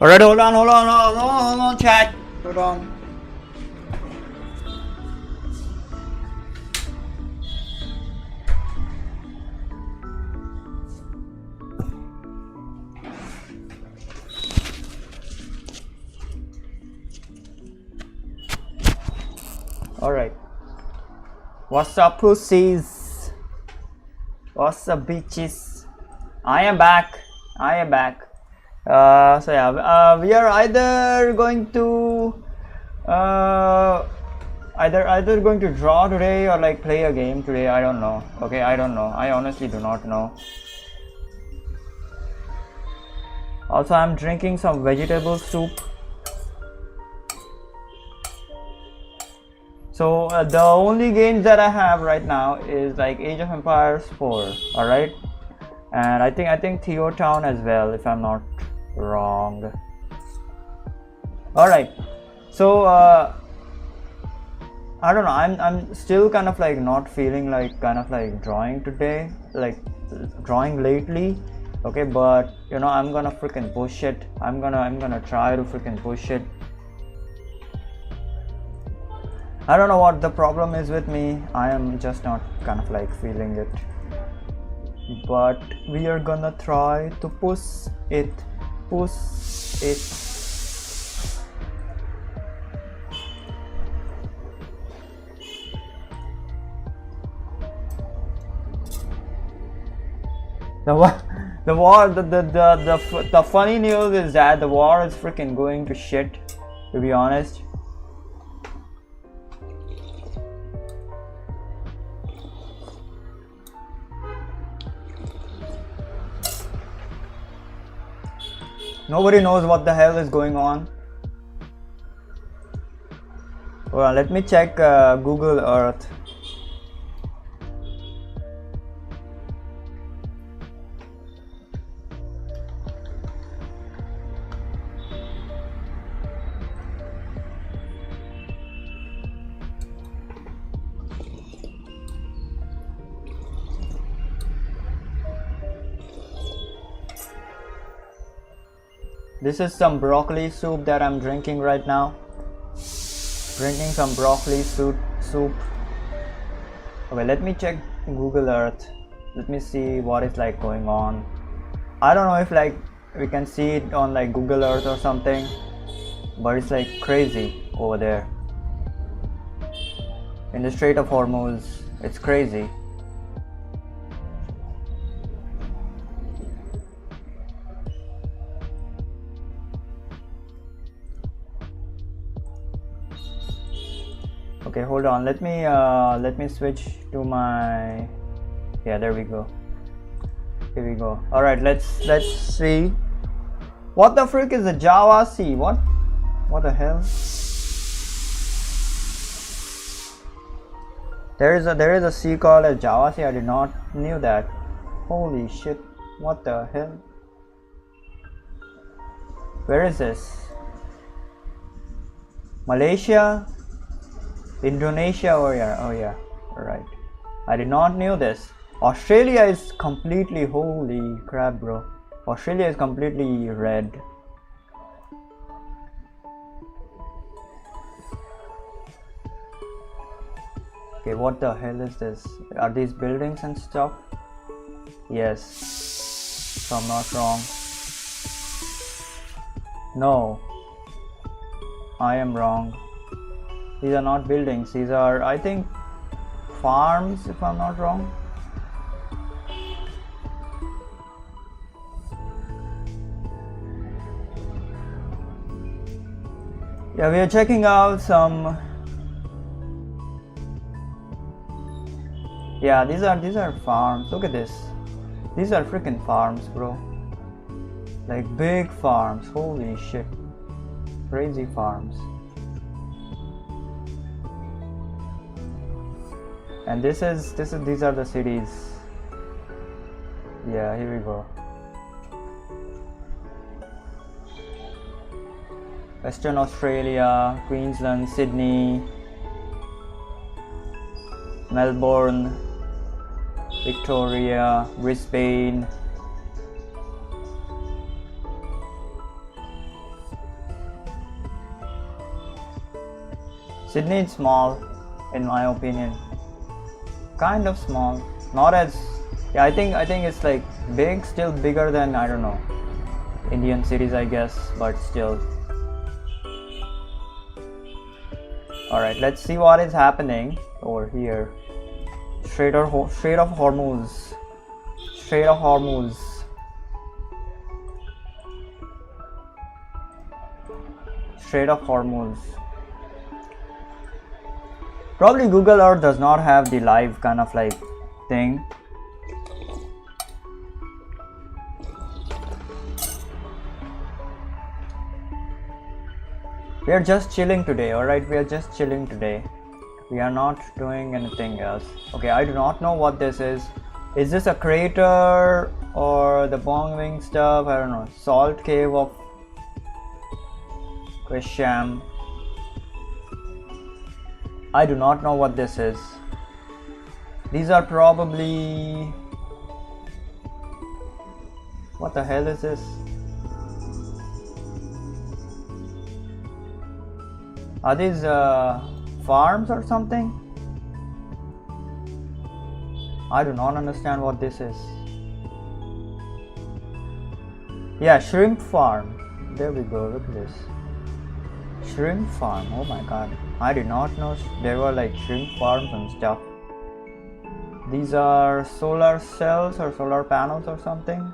Alright, hold on, chat. Hold on. Alright. What's up, pussies? What's up, bitches? I am back. So yeah, we are either going to either going to draw today or like play a game today. I don't know. Okay, I don't know. I honestly do not know. Also, I'm drinking some vegetable soup. So the only games that I have right now is like Age of Empires 4. All right, and I think Theo Town as well, if I'm not wrong. All right, so I don't know, I'm still kind of like not feeling like drawing today, like drawing lately. Okay, but you know, I'm gonna freaking push it. I'm gonna try to freaking push it. I don't know what the problem is with me. I am just not kind of like feeling it, but we are gonna try to push it. The funny news is that the war is freaking going to shit, to be honest. Nobody knows what the hell is going on. Well, let me check Google Earth. This is some broccoli soup that I'm drinking right now. Drinking some broccoli soup. Okay, let me check Google Earth. Let me see what is like going on. I don't know if like we can see it on like Google Earth or something, but it's like crazy over there in the Strait of Hormuz. It's crazy. Okay, hold on. Let me switch to my. Yeah, there we go. Here we go. All right, let's see. What the frick is a Java Sea? What the hell? There is a sea called a Java Sea. I did not knew that. Holy shit! What the hell? Where is this? Malaysia? Indonesia? Oh yeah, alright. I did not knew this. Australia is completely, holy crap, bro. Australia is completely red. Okay, what the hell is this? Are these buildings and stuff? Yes, if I'm not wrong. No, I am wrong. These are not buildings, these are, I think, farms, if I'm not wrong. Yeah, we are checking out some. Yeah, these are farms. Look at this. These are freaking farms, bro. Like big farms. Holy shit. Crazy farms. And these are the cities. Yeah, here we go. Western Australia, Queensland, Sydney, Melbourne, Victoria, Brisbane. Sydney is small, in my opinion. Kind of small, not as. Yeah, I think it's like big, still bigger than, I don't know, Indian cities, I guess, but still. Alright, let's see what is happening over here. Strait of Hormuz. Strait of Hormuz. Strait of Hormuz. Probably Google Earth does not have the live kind of like thing. We are just chilling today, alright? We are just chilling today. We are not doing anything else. Okay, I do not know what this is. Is this a crater or the bombing stuff? I don't know. Salt cave of Quisham. I do not know what this is. These are probably... What the hell is this? Are these farms or something? I do not understand what this is. Yeah, shrimp farm. There we go, look at this. Shrimp farm, oh my god. I did not know there were like shrimp farms and stuff. These are solar cells or solar panels or something?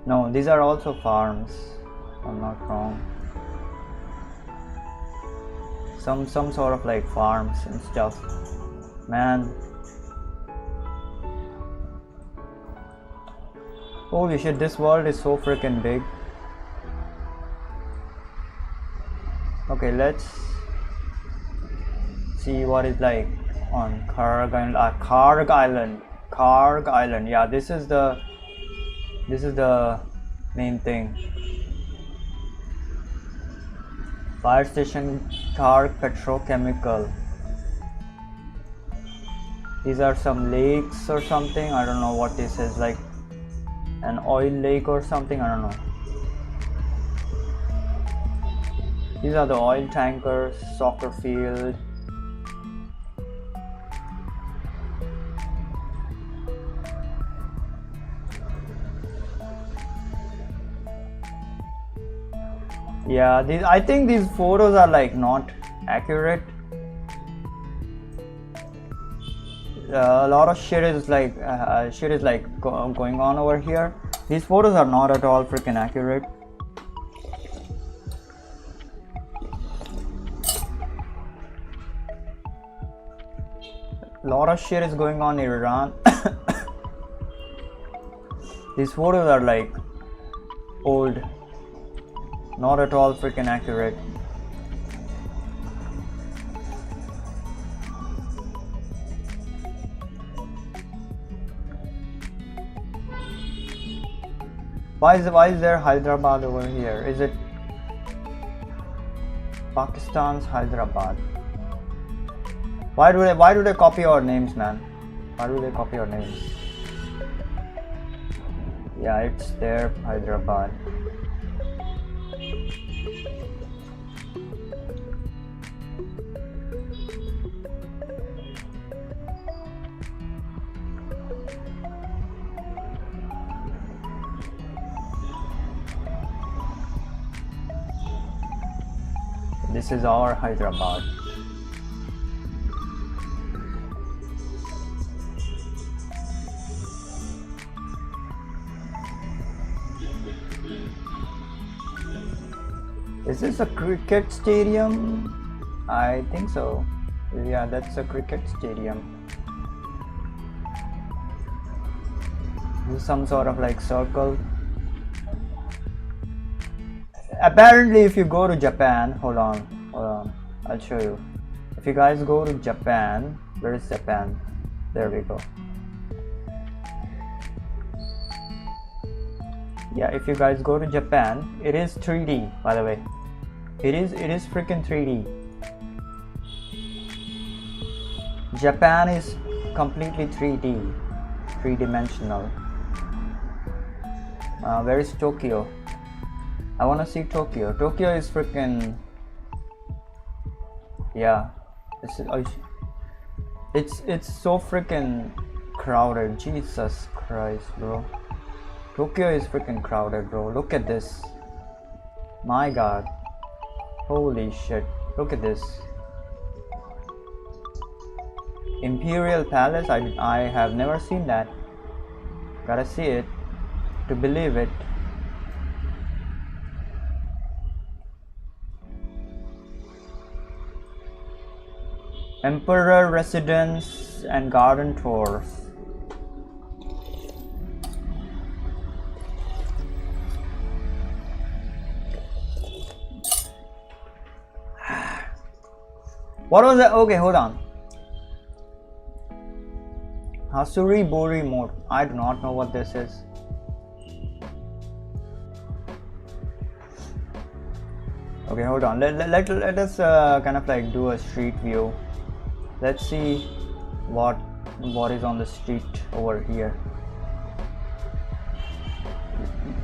No, these are also farms, if I'm not wrong. Some sort of like farms and stuff. Man. Holy shit, this world is so freaking big. Okay, let's see what it's like on Karg Island. Karg Island. Yeah, this is the main thing. Fire station, Karg Petrochemical. These are some lakes or something. I don't know what this is, like an oil lake or something. I don't know. These are the oil tankers, soccer field. Yeah, I think these photos are like not accurate. A lot of shit is like going on over here. These photos are not at all freaking accurate. A lot of shit is going on in Iran. These photos are like old, not at all freaking accurate. Why is there Hyderabad over here? Is it Pakistan's Hyderabad? Why do they copy our names, man? Why do they copy our names? Yeah, it's there, Hyderabad. This is our Hyderabad. Is this a cricket stadium? I think so. Yeah, that's a cricket stadium. This is some sort of like circle. Apparently, if you go to Japan, hold on, I'll show you. If you guys go to Japan, where is Japan? There we go. Yeah, if you guys go to Japan, it is 3D, by the way. It is freaking 3D. Japan is completely 3D, three-dimensional. Where is Tokyo? I want to see Tokyo. Tokyo is freaking Yeah, it's so freaking crowded. Jesus Christ, bro. Tokyo is freaking crowded, bro. Look at this. My God. Holy shit. Look at this. Imperial Palace. I have never seen that. Gotta see it to believe it. Emperor residence and garden tours. What was that? Okay, hold on. Hasuri Bori mode. I do not know what this is. Okay, hold on. Let us kind of like do a street view. Let's see what is on the street over here.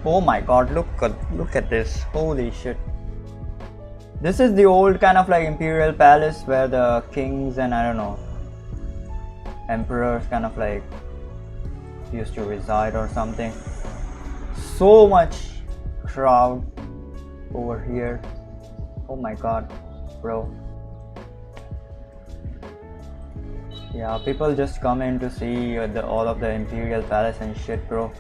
Oh my God! Look at this! Holy shit! This is the old kind of like imperial palace where the kings and I don't know emperors kind of like used to reside or something. So much crowd over here. Oh my God, bro. Yeah, people just come in to see all of the imperial palace and shit, bro.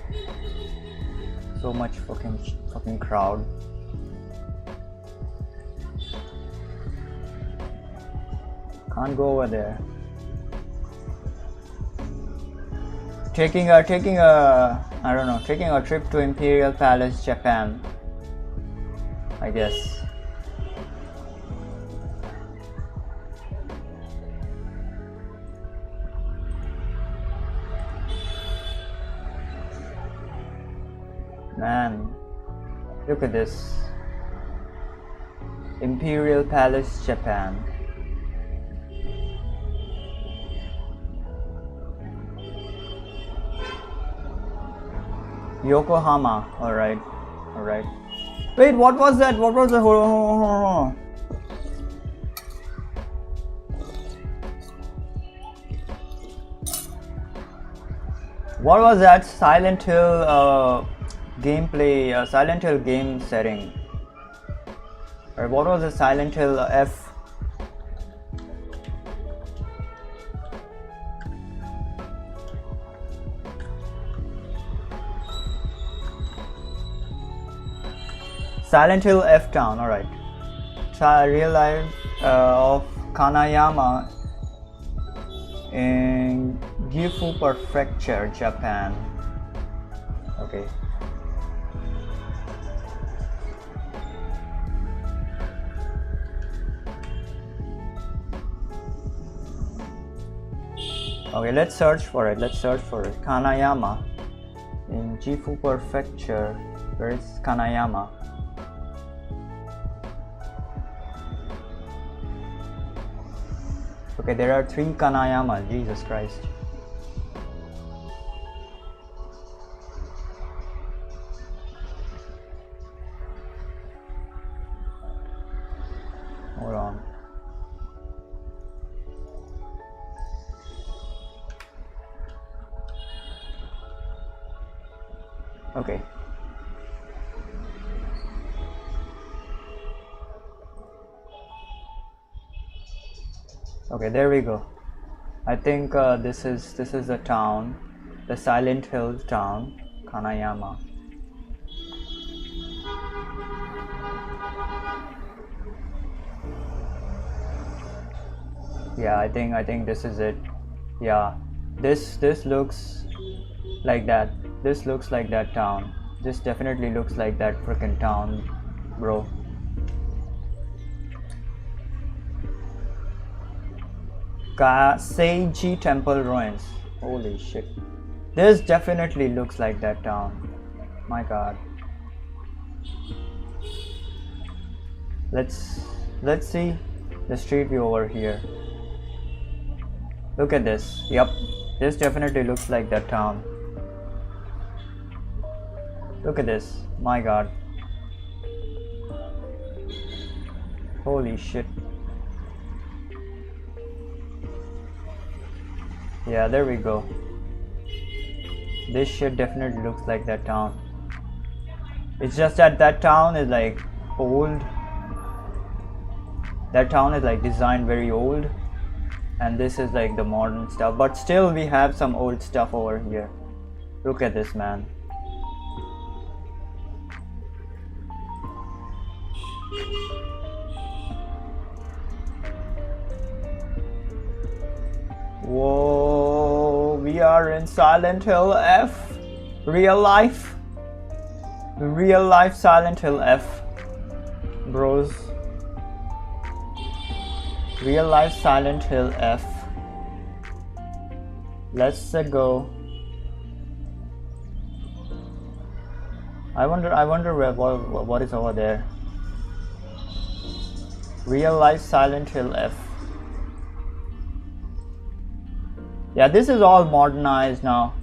So much fucking crowd. Can't go over there. Taking a I don't know, taking a trip to Imperial Palace, Japan, I guess. Man, look at this. Imperial Palace, Japan. Yokohama. Alright. Alright. Wait, what was that? What was the What was that Silent Hill gameplay, Silent Hill game setting? Or what was the Silent Hill F? Silent Hill F Town, alright. Real life of Kanayama in Gifu Prefecture, Japan. Okay. Okay, let's search for it. Kanayama in Gifu Prefecture. Where is Kanayama? Okay, there are 3 Kanayama. Jesus Christ. Hold on. Okay. Okay, there we go. I think this is the town, the Silent Hill town, Kanayama. Yeah, I think this is it. Yeah, this looks like that. This looks like that town. This definitely looks like that freaking town, bro. Seiji Temple ruins. Holy shit. This definitely looks like that town. My God. Let's see the street view over here. Look at this. Yep. This definitely looks like that town. Look at this. My God. Holy shit. Yeah, there we go. This shit definitely looks like that town. It's just that that town is like old. That town is like designed very old, and this is like the modern stuff, but still we have some old stuff over here. Look at this, man. Whoa, we are in Silent Hill F. Real life Silent Hill F, bros. Real life Silent Hill F. Let's go. I wonder where what is over there. Real life Silent Hill F. Yeah, this is all modernized now.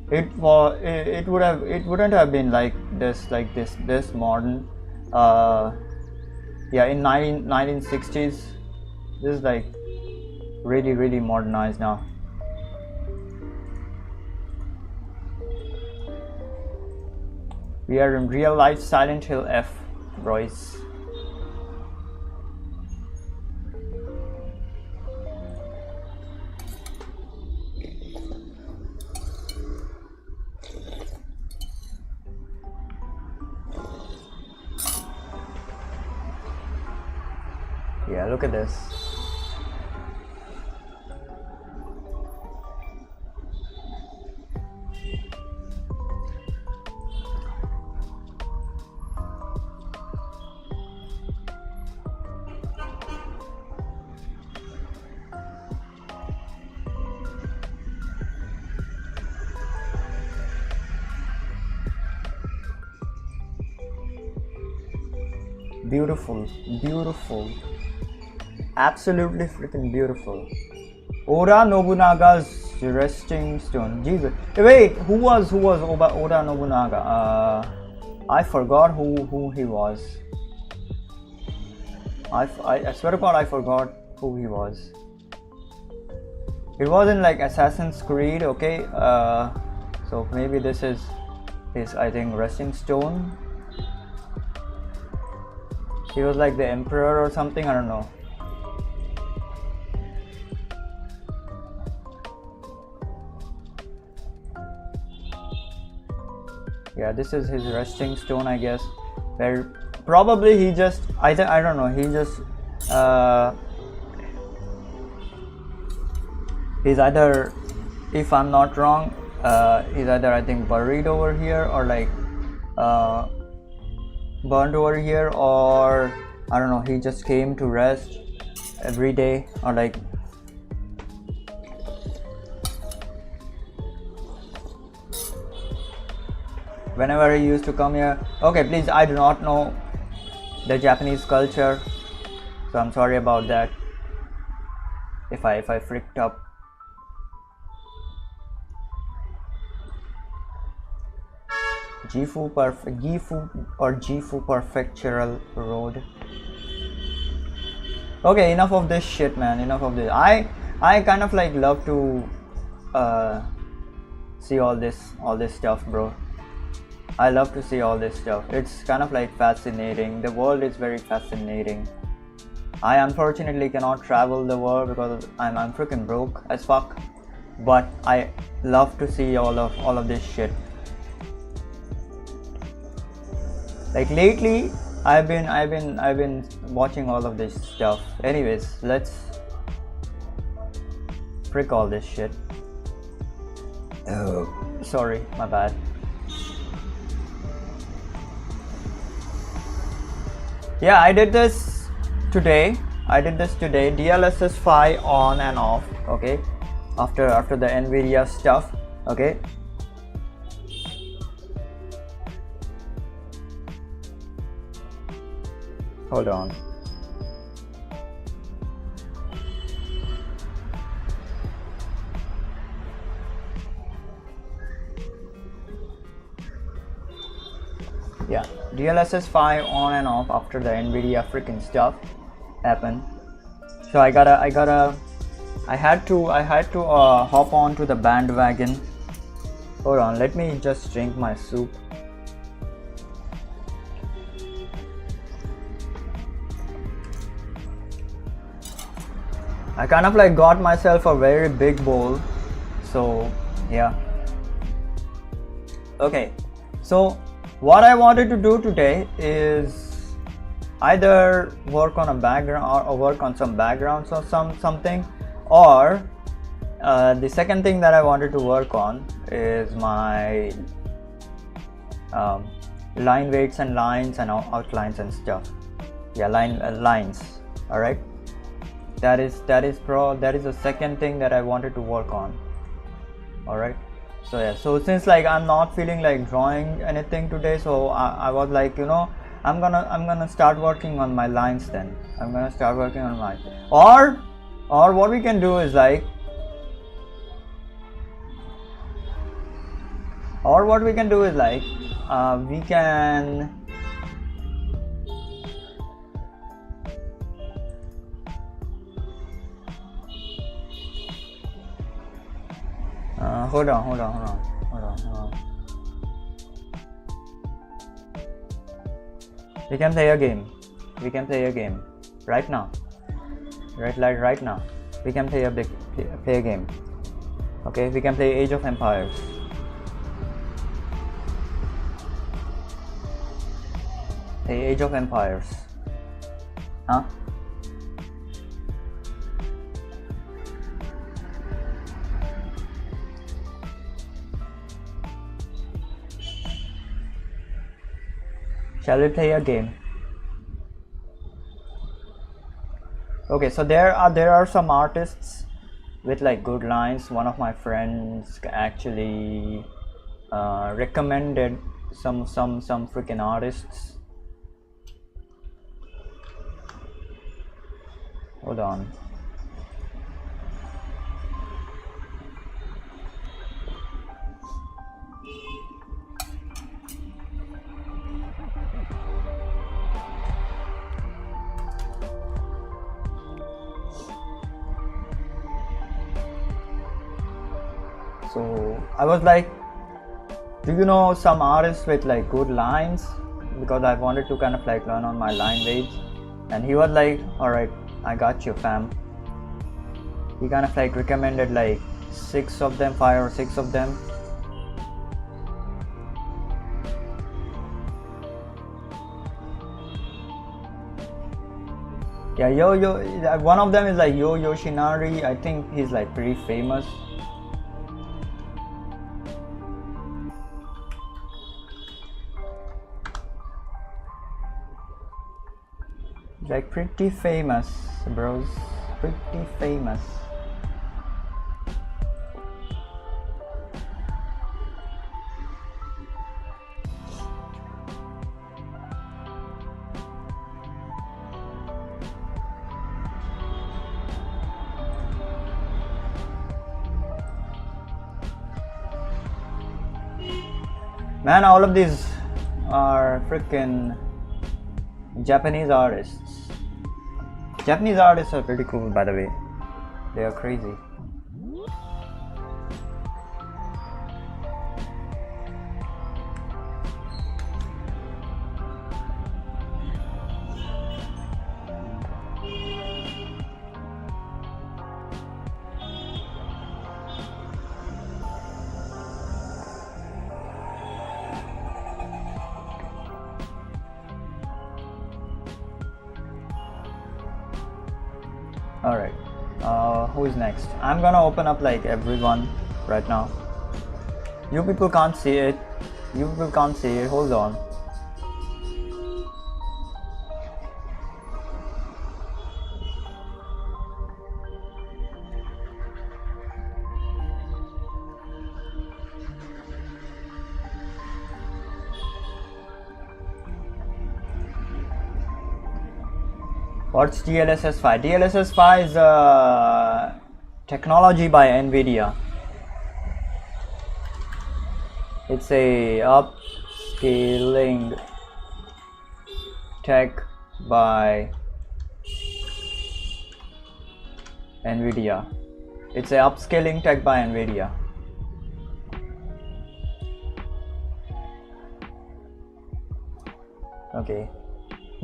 It wouldn't have been like this modern. Yeah, in 1960s. This is like really modernized now. We are in real life Silent Hill F, boys. Yeah, look at this. Beautiful, beautiful. Absolutely freaking beautiful. Oda Nobunaga's resting stone. Jesus. Wait, who was Oda Nobunaga? I forgot who he was. I swear to God, I forgot who he was. It wasn't like Assassin's Creed, okay? So maybe this is his, I think, resting stone. He was like the emperor or something, I don't know. Yeah, this is his resting stone, I guess. Where probably he just, I don't know, he just he's either, if I'm not wrong, he's either, I think, buried over here or like burned over here, or I don't know, he just came to rest every day, or like whenever he used to come here. Okay, please, I do not know the Japanese culture, so I'm sorry about that if I freaked up. Gifu Prefectural Road. Okay, enough of this shit, man. Enough of this. I kind of like love to see all this stuff, bro. I love to see all this stuff. It's kind of like fascinating. The world is very fascinating. I unfortunately cannot travel the world because I'm freaking broke as fuck. But I love to see all of this shit. Like lately, I've been watching all of this stuff. Anyways, let's frick all this shit. Oh, sorry, my bad. Yeah, I did this today. DLSS 5 on and off. Okay, after the NVIDIA stuff. Okay. Hold on. Yeah, DLSS 5 on and off after the NVIDIA freaking stuff happened. So I gotta I had to hop on to the bandwagon. Hold on, let me just drink my soup. I kind of like got myself a very big bowl, so yeah. Okay, so what I wanted to do today is either work on a background or work on some backgrounds or something, or the second thing that I wanted to work on is my line weights and lines and outlines and stuff. Yeah, lines. All right. That is the second thing that I wanted to work on. All right. So yeah. So since like I'm not feeling like drawing anything today, so I was like, you know, I'm gonna start working on my lines then. I'm gonna start working on my or what we can do is like. Or what we can do is like, we can hold on. We can play a game. We can play a game right now. Right now. We can play a game. Okay, we can play Age of Empires. The Age of Empires. Huh? Shall we play a game? Okay, so there are some artists with like good lines. One of my friends actually recommended some freaking artists. Hold on. So I was like, do you know some artists with like good lines? Because I wanted to kind of like learn on my line weights, and he was like, all right, I got you, fam. He kind of like recommended like 5 or 6 of them. Yeah, one of them is like Yo Yoshinari. I think he's like pretty famous. Like pretty famous, bros. Pretty famous. Man, all of these are freaking Japanese artists. Japanese artists are pretty cool, by the way. They are crazy. Alright, who is next? I'm gonna open up like everyone right now. You people can't see it. Hold on. What's DLSS5? DLSS5 is a technology by NVIDIA. It's a upscaling tech by NVIDIA. It's a upscaling tech by NVIDIA. Okay.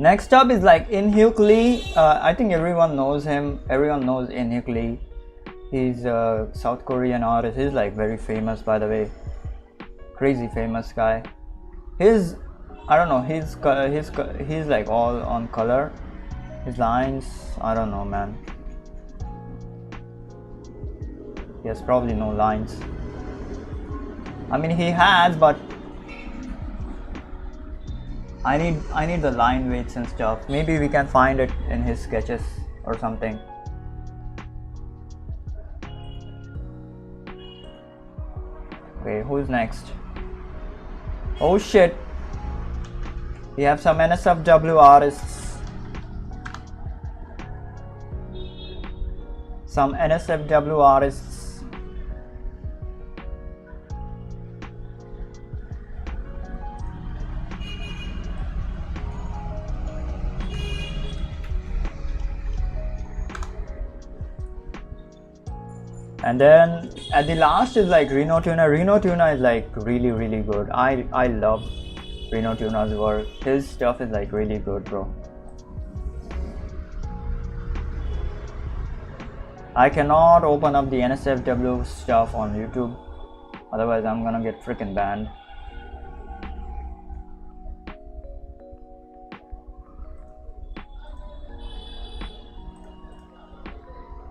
Next up is like In-hyuk Lee. I think everyone knows him. Everyone knows In-hyuk Lee. He's a South Korean artist. He's like very famous, by the way. Crazy famous guy. I don't know. He's like all on color. His lines, I don't know, man. He has probably no lines. I mean, he has, but I need the line weights and stuff. Maybe we can find it in his sketches or something. Okay, who's next? Oh shit. We have some NSFW artists. Some NSFW artists. And then at the last is like Reno Tuna. Reno Tuna is like really good. I love Reno Tuna's work. His stuff is like really good, bro. I cannot open up the NSFW stuff on YouTube, otherwise I'm gonna get freaking banned.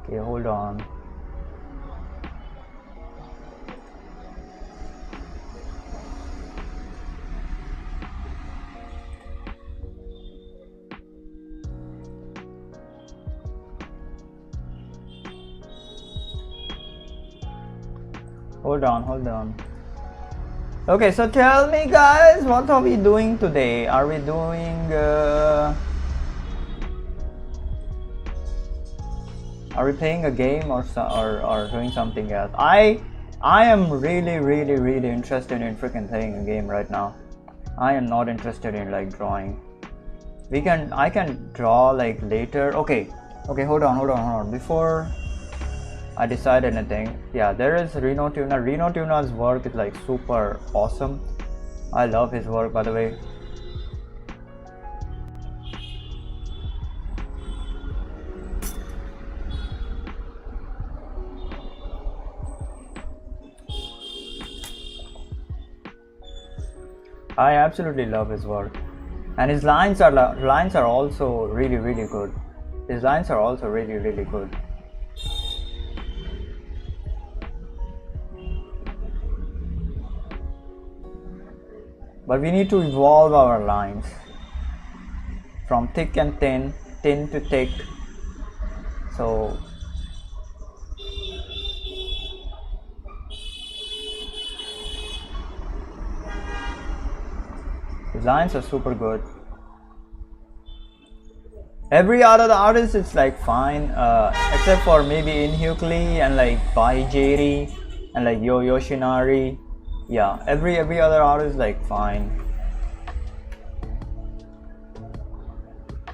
Okay, hold on. Hold on. Okay, so tell me guys, what are we doing today? Are we doing are we playing a game or doing something else? I am really interested in freaking playing a game right now. I am not interested in like drawing. I can draw like later. Okay, hold on. Before I decide anything, yeah, there is Reno Tuna. Reno Tuna's work is like super awesome. I love his work, by the way. I absolutely love his work, and his lines are also really good. His lines are also really good. But we need to evolve our lines from thick and thin to thick. So his lines are super good. Every other artist is like fine, except for maybe In-hyuk Lee and like Bai Jeri and like Yo Yoshinari. Yeah, every other artist is like fine.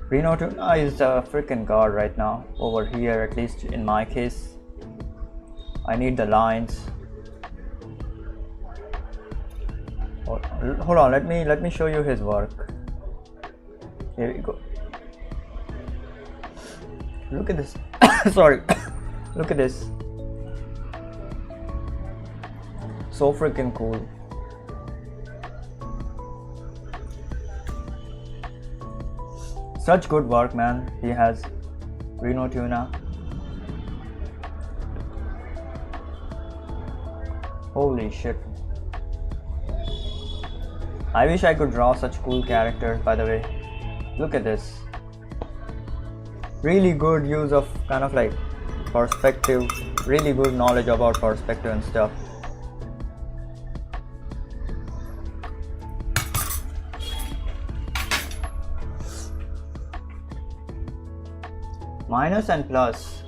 Reno Tuna is a freaking god right now over here, at least in my case. I need the lines. Hold on, let me show you his work. Here we go. Look at this. Sorry. Look at this. So freaking cool. Such good work, man. He has Reno Tuna. Holy shit. I wish I could draw such cool characters, by the way. Look at this. Really good use of kind of like perspective. Really good knowledge about perspective and stuff. Minus and plus.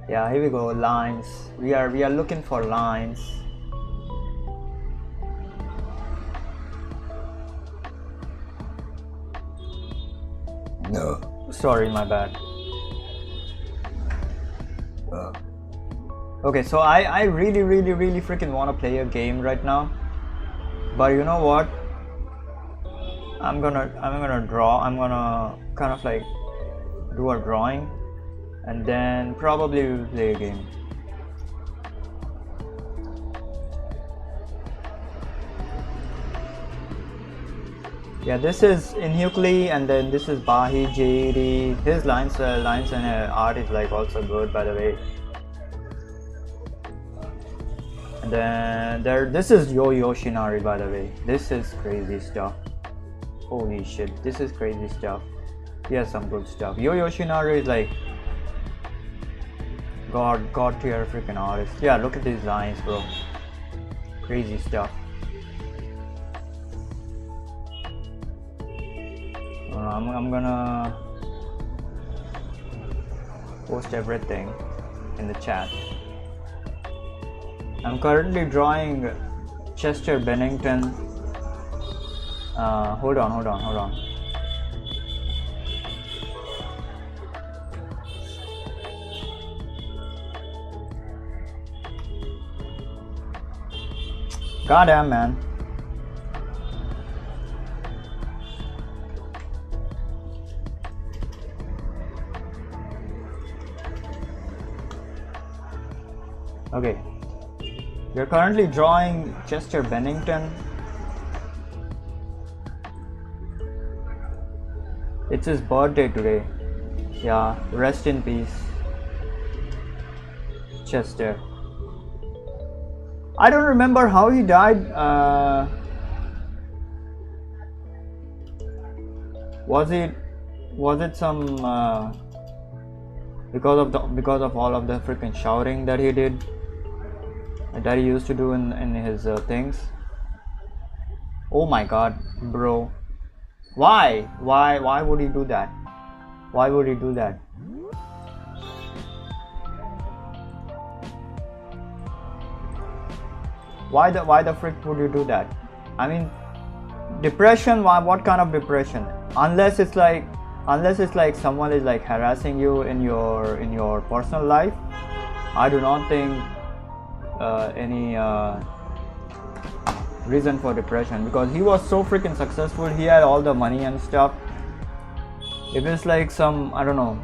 Yeah, here we go. Lines. We are looking for lines. Sorry, my bad. Okay, so I really freaking want to play a game right now, but you know what? I'm gonna draw. I'm gonna kind of like do a drawing, and then probably we'll play a game. Yeah, this is Inhukli, and then this is Bahi JD. His lines and art is like also good, by the way. And then this is Yo Yoshinari, by the way. This is crazy stuff. Holy shit, this is crazy stuff. He has some good stuff. Yo Yoshinari is like god tier freaking artist. Yeah, look at these lines, bro. Crazy stuff. I'm gonna post everything in the chat. I'm currently drawing Chester Bennington. Hold on. Goddamn, man. Okay. We're currently drawing Chester Bennington. It's his birthday today. Yeah, rest in peace, Chester. I don't remember how he died. Was it some because of all of the freaking shouting that he did, that he used to do in his things? Oh my god, bro. Why would he do that? Why would he do that? Why the frick would you do that? I mean, depression. What kind of depression? Unless it's like someone is like harassing you in your personal life, I do not think any reason for depression, because he was so freaking successful. He had all the money and stuff. If it's like some, I don't know,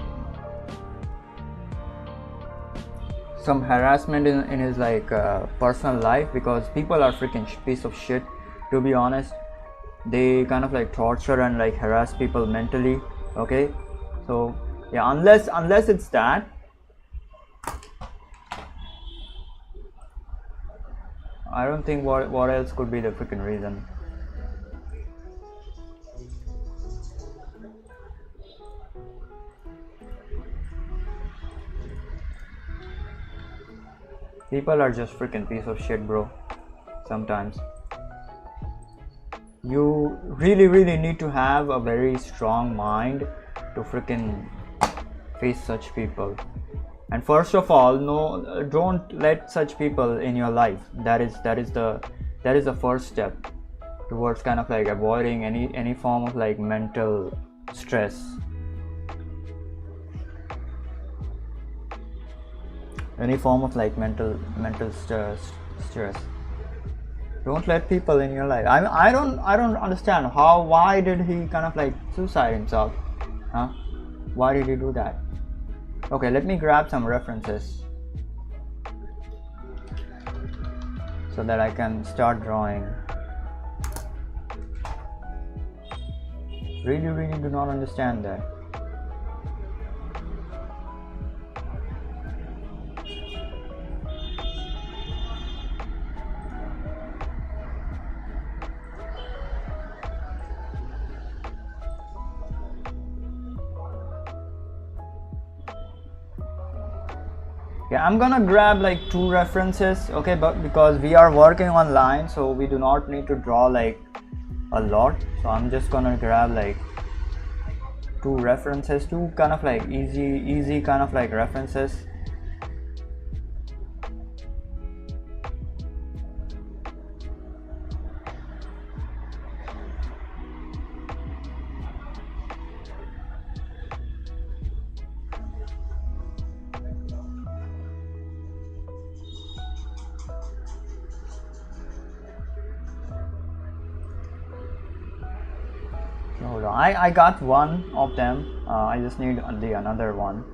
some harassment in his like personal life, because people are freaking piece of shit, to be honest. They kind of like torture and like harass people mentally. Okay, so yeah, unless it's that, I don't think what else could be the freaking reason. People are just freaking piece of shit, bro. Sometimes you really need to have a very strong mind to freaking face such people. And first of all, no, don't let such people in your life. That is the first step towards kind of like avoiding any form of like mental stress. Any form of like mental stress. Don't let people in your life. I don't understand why did he kind of like suicide himself? Huh? Why did he do that? Okay, let me grab some references so that I can start drawing. Really do not understand that. Yeah, I'm gonna grab like 2 references, okay, but because we are working online, so we do not need to draw like a lot. So I'm just gonna grab like 2 references, 2 kind of like easy kind of like references. hold on. I got one of them. I just need the another one.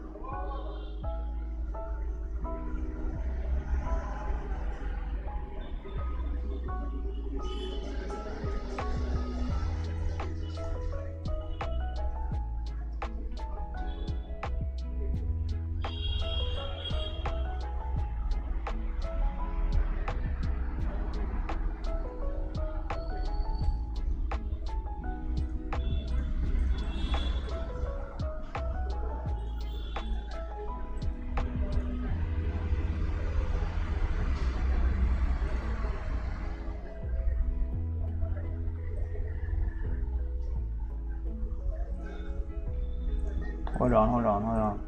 Hold on.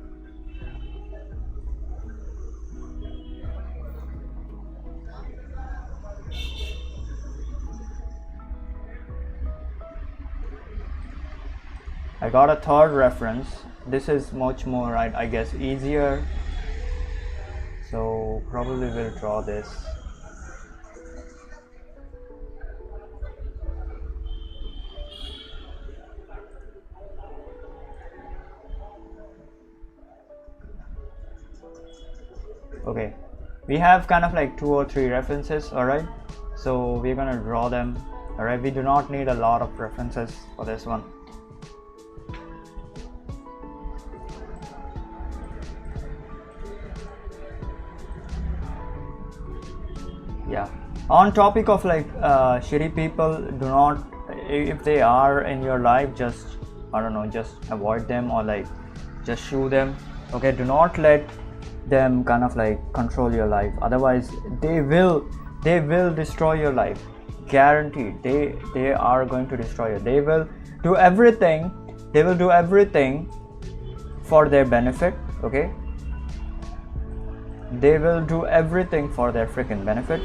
I got a third reference. This is much more, I guess, easier. So probably we'll draw this. Okay, we have kind of like 2 or 3 references, alright? So we're gonna draw them, alright? We do not need a lot of references for this one. Yeah, on topic of like shitty people, do not, if they are in your life, just, I don't know, just avoid them or like just shoo them. Okay, do not let them kind of like control your life, otherwise they will destroy your life, guaranteed. They are going to destroy you. They will do everything for their benefit. Okay, they will do everything for their freaking benefit.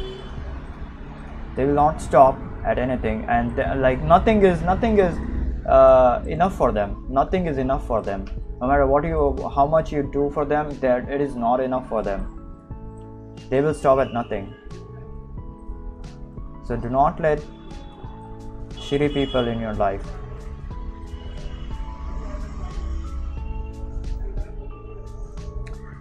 They will not stop at anything, and like nothing is enough for them. Nothing is enough for them. No matter how much you do for them, that it is not enough for them. They will stop at nothing. So do not let shitty people in your life.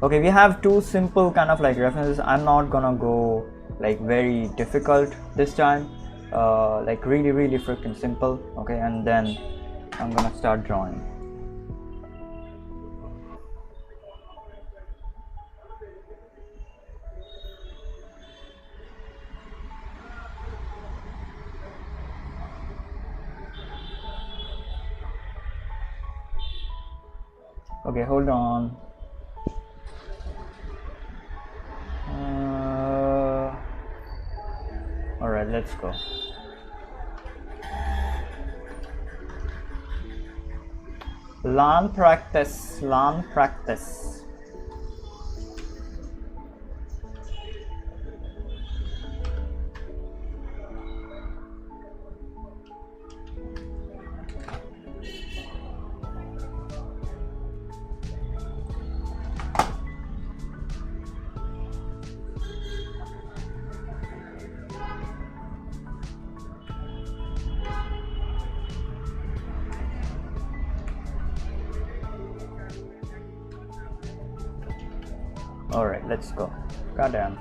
Okay, we have 2 simple kind of like references. I'm not gonna go like very difficult this time, like really freaking simple. Okay, and then I'm gonna start drawing. Okay, hold on. Alright, let's go. Learn, practice. Alright, let's go. Goddamn.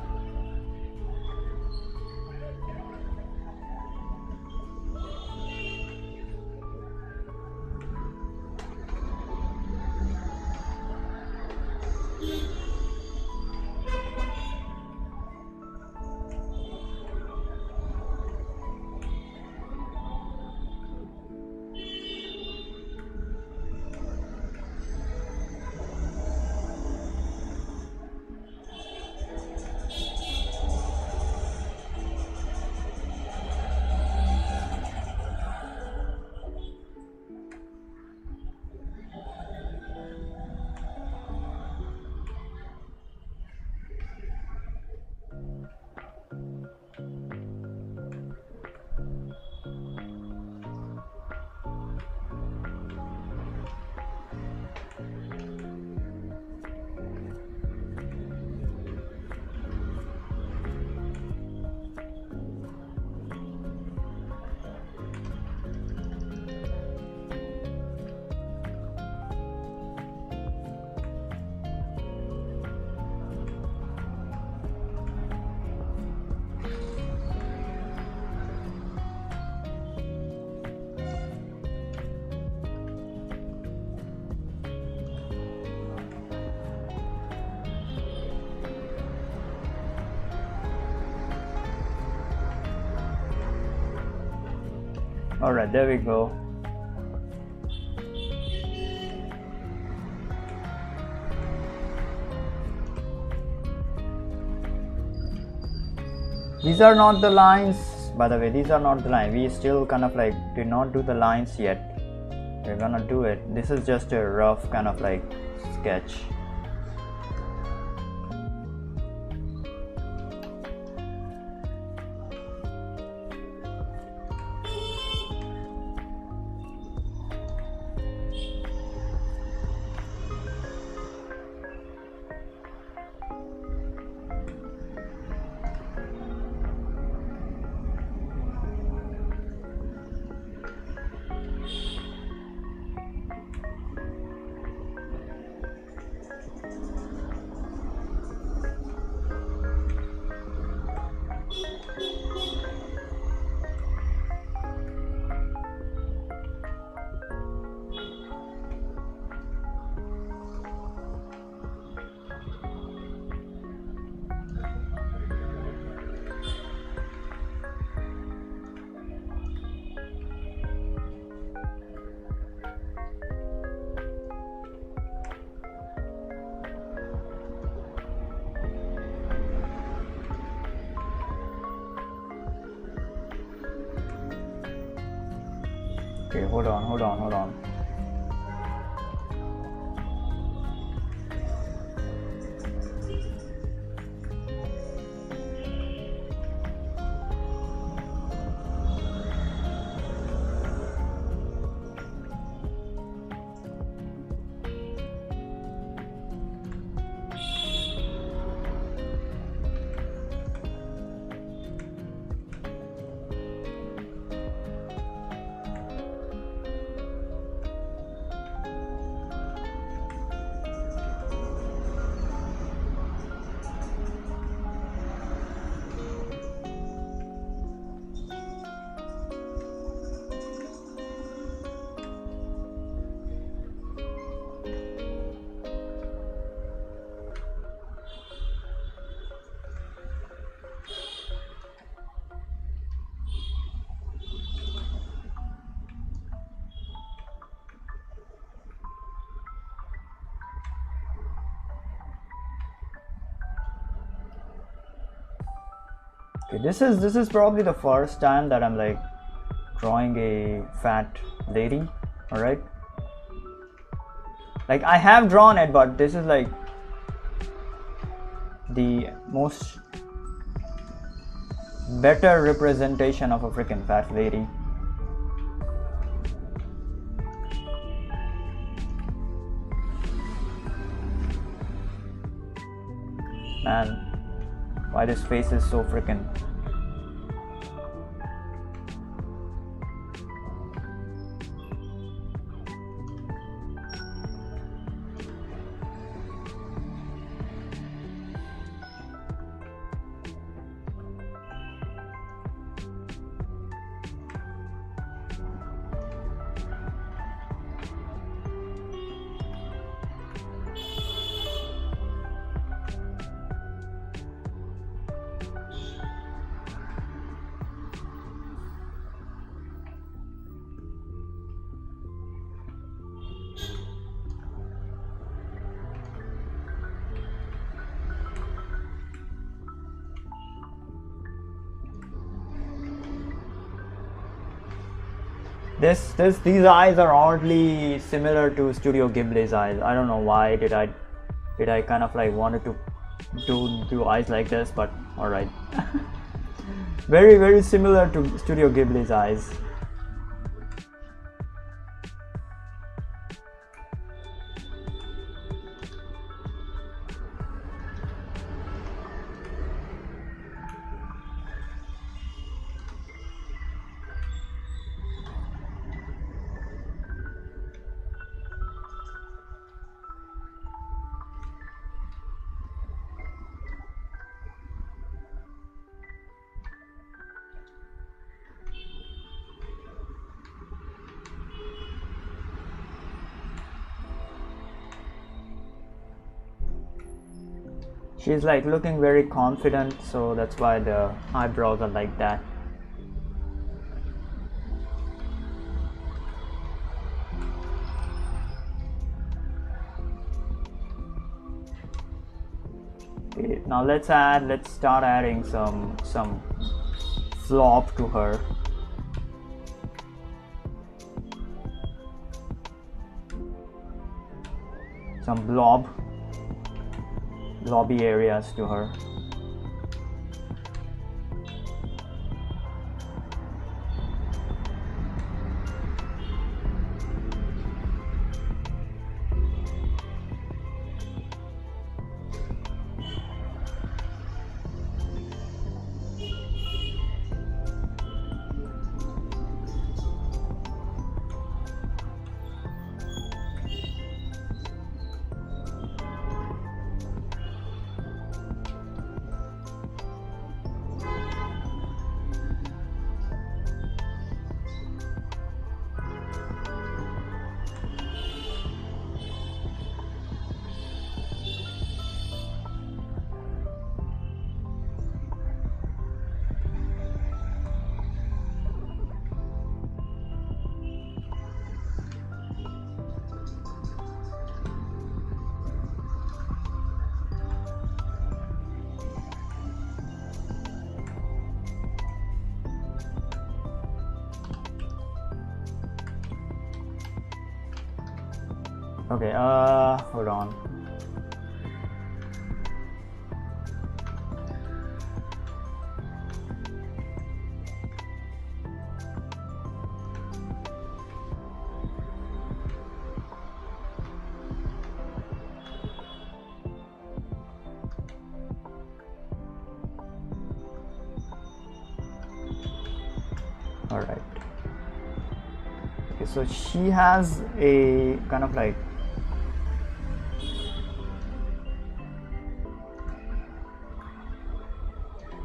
Alright, there we go. These are not the lines, by the way, these are not the lines. We still kind of like did not do the lines yet. We're gonna do it. This is just a rough kind of like sketch. Okay, hold on. Okay, this is probably the first time that I'm like drawing a fat lady. All right, like I have drawn it, but this is like the most better representation of a freaking fat lady. Man, why this face is so freaking. These eyes are oddly similar to Studio Ghibli's eyes. I don't know why did I kind of like wanted to do eyes like this, but all right. Very similar to Studio Ghibli's eyes. She's like looking very confident, so that's why the eyebrows are like that. Okay, now let's start adding some flop to her. Some blobby areas to her. Okay, hold on. All right. Okay, so she has a kind of like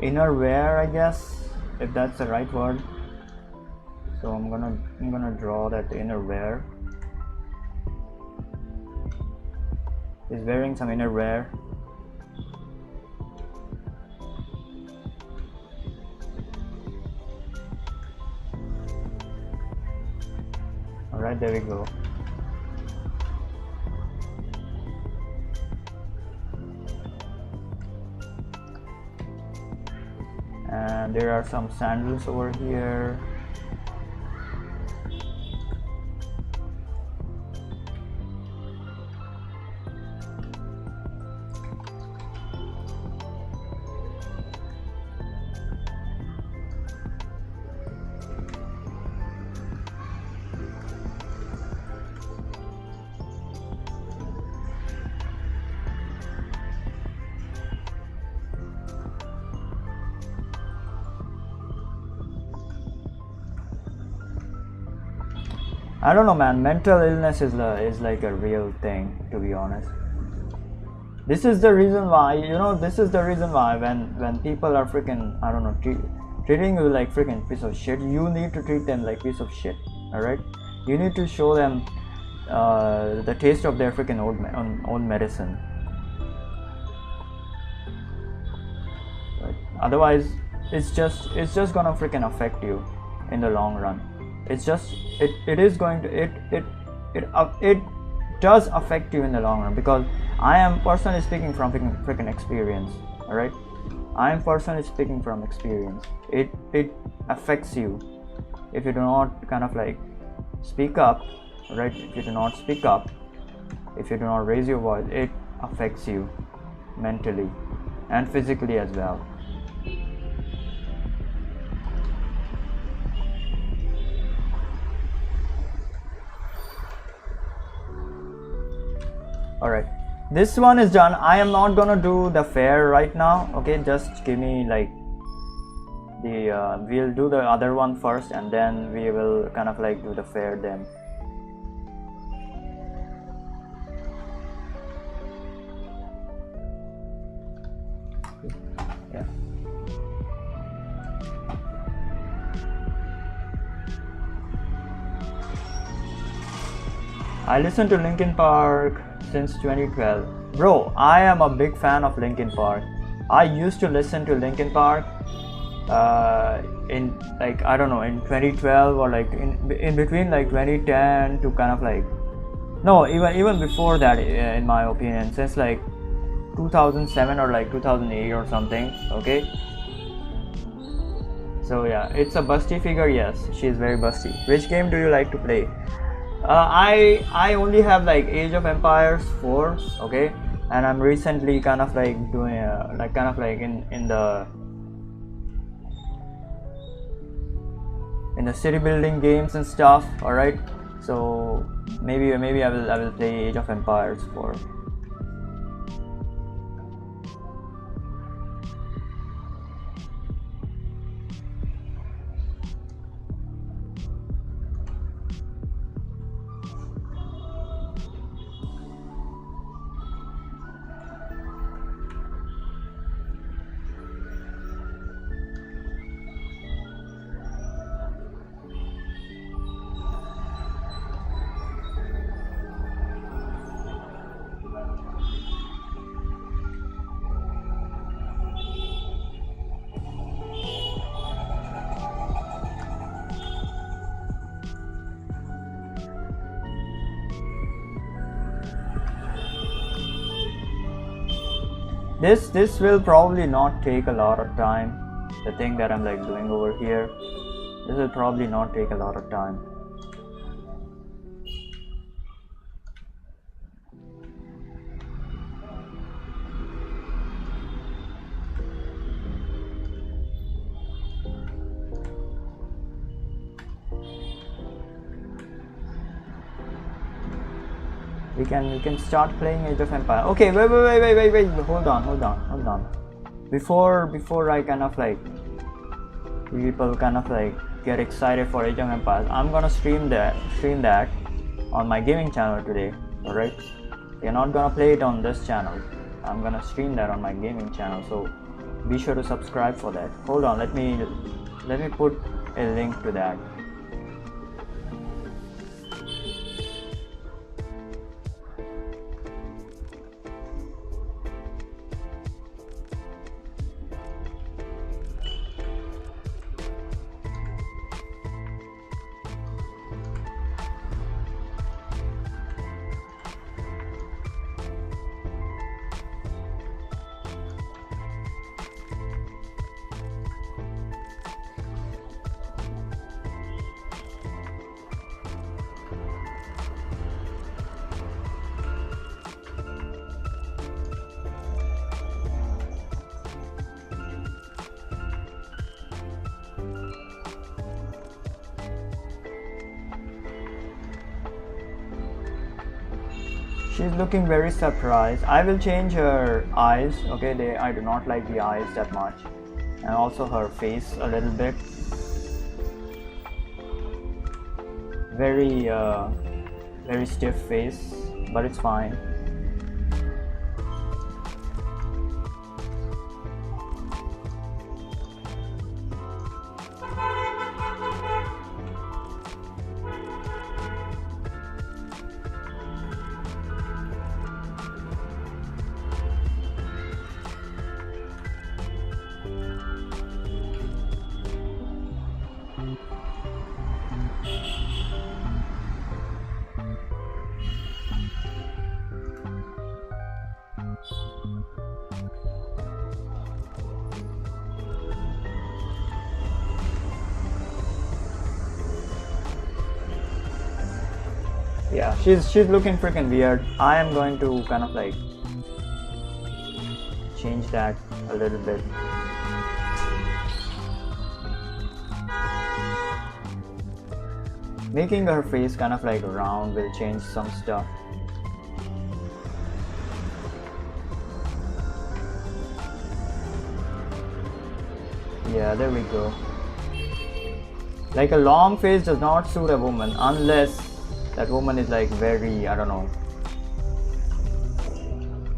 inner wear, I guess, if that's the right word. So I'm gonna draw that inner wear. He's wearing some inner wear. All right, there we go. And there are some sandals over here. I don't know, man. Mental illness is like a real thing, to be honest. This is the reason why, this is the reason why when people are freaking, I don't know, treating you like freaking piece of shit, you need to treat them like piece of shit. All right, you need to show them the taste of their freaking own medicine. Right? Otherwise, it's just gonna freaking affect you in the long run. It's just it is going to it does affect you in the long run, because I am personally speaking from freaking experience. All right, I am personally speaking from experience. It affects you if you do not kind of like speak up, right? If you do not speak up, if you do not raise your voice, it affects you mentally and physically as well. All right, this one is done. I am not gonna do the fair right now. Okay, just give me like the we'll do the other one first, and then we will kind of like do the fair then. Yeah. I listen to Linkin Park since 2012. Bro, I am a big fan of Linkin Park. I used to listen to Linkin Park in like, I don't know, in 2012 or like in between like 2010 to kind of like, no, even before that, in my opinion, since like 2007 or like 2008 or something. Okay, so yeah, it's a busty figure. Yes, she is very busty. Which game do you like to play? I only have like Age of Empires 4. Okay, and I'm recently kind of like doing in the city building games and stuff. All right, so maybe I will play Age of Empires 4. This will probably not take a lot of time. The thing that I'm like doing over here, this will probably not take a lot of time. We can start playing Age of Empire. Okay, wait. Hold on. Before I kind of like people kind of like get excited for Age of Empires, I'm gonna stream that on my gaming channel today. All right, we're not gonna play it on this channel. I'm gonna stream that on my gaming channel, so be sure to subscribe for that. Hold on, let me put a link to that. She's looking very surprised. I will change her eyes. Okay, I do not like the eyes that much, and also her face a little bit. Very stiff face, but it's fine. Yeah, she's looking freaking weird. I am going to kind of like change that a little bit. Making her face kind of like round will change some stuff. Yeah, there we go. Like a long face does not suit a woman unless that woman is like very, I don't know,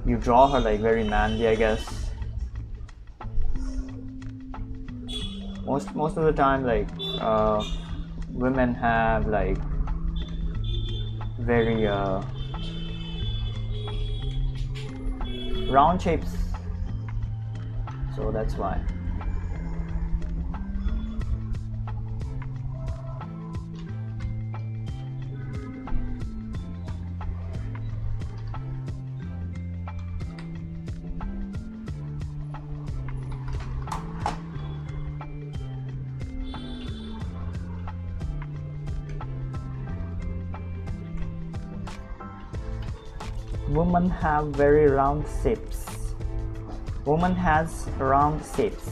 you draw her like very manly, I guess. Most of the time, like women have like very round shapes, so that's why. Women have very round shapes. Woman has round shapes.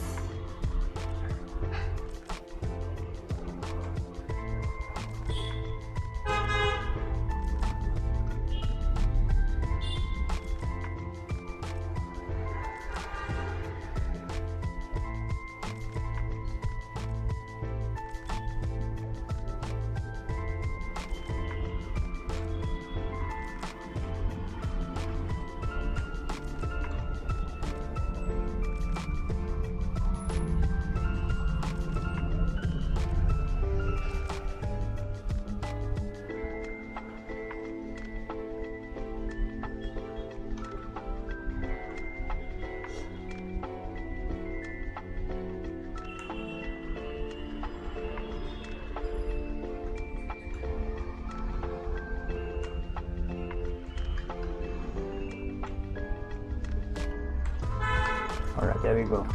Alright, there we go.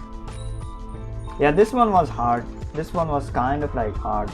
Yeah, this one was hard. This one was kind of like hard.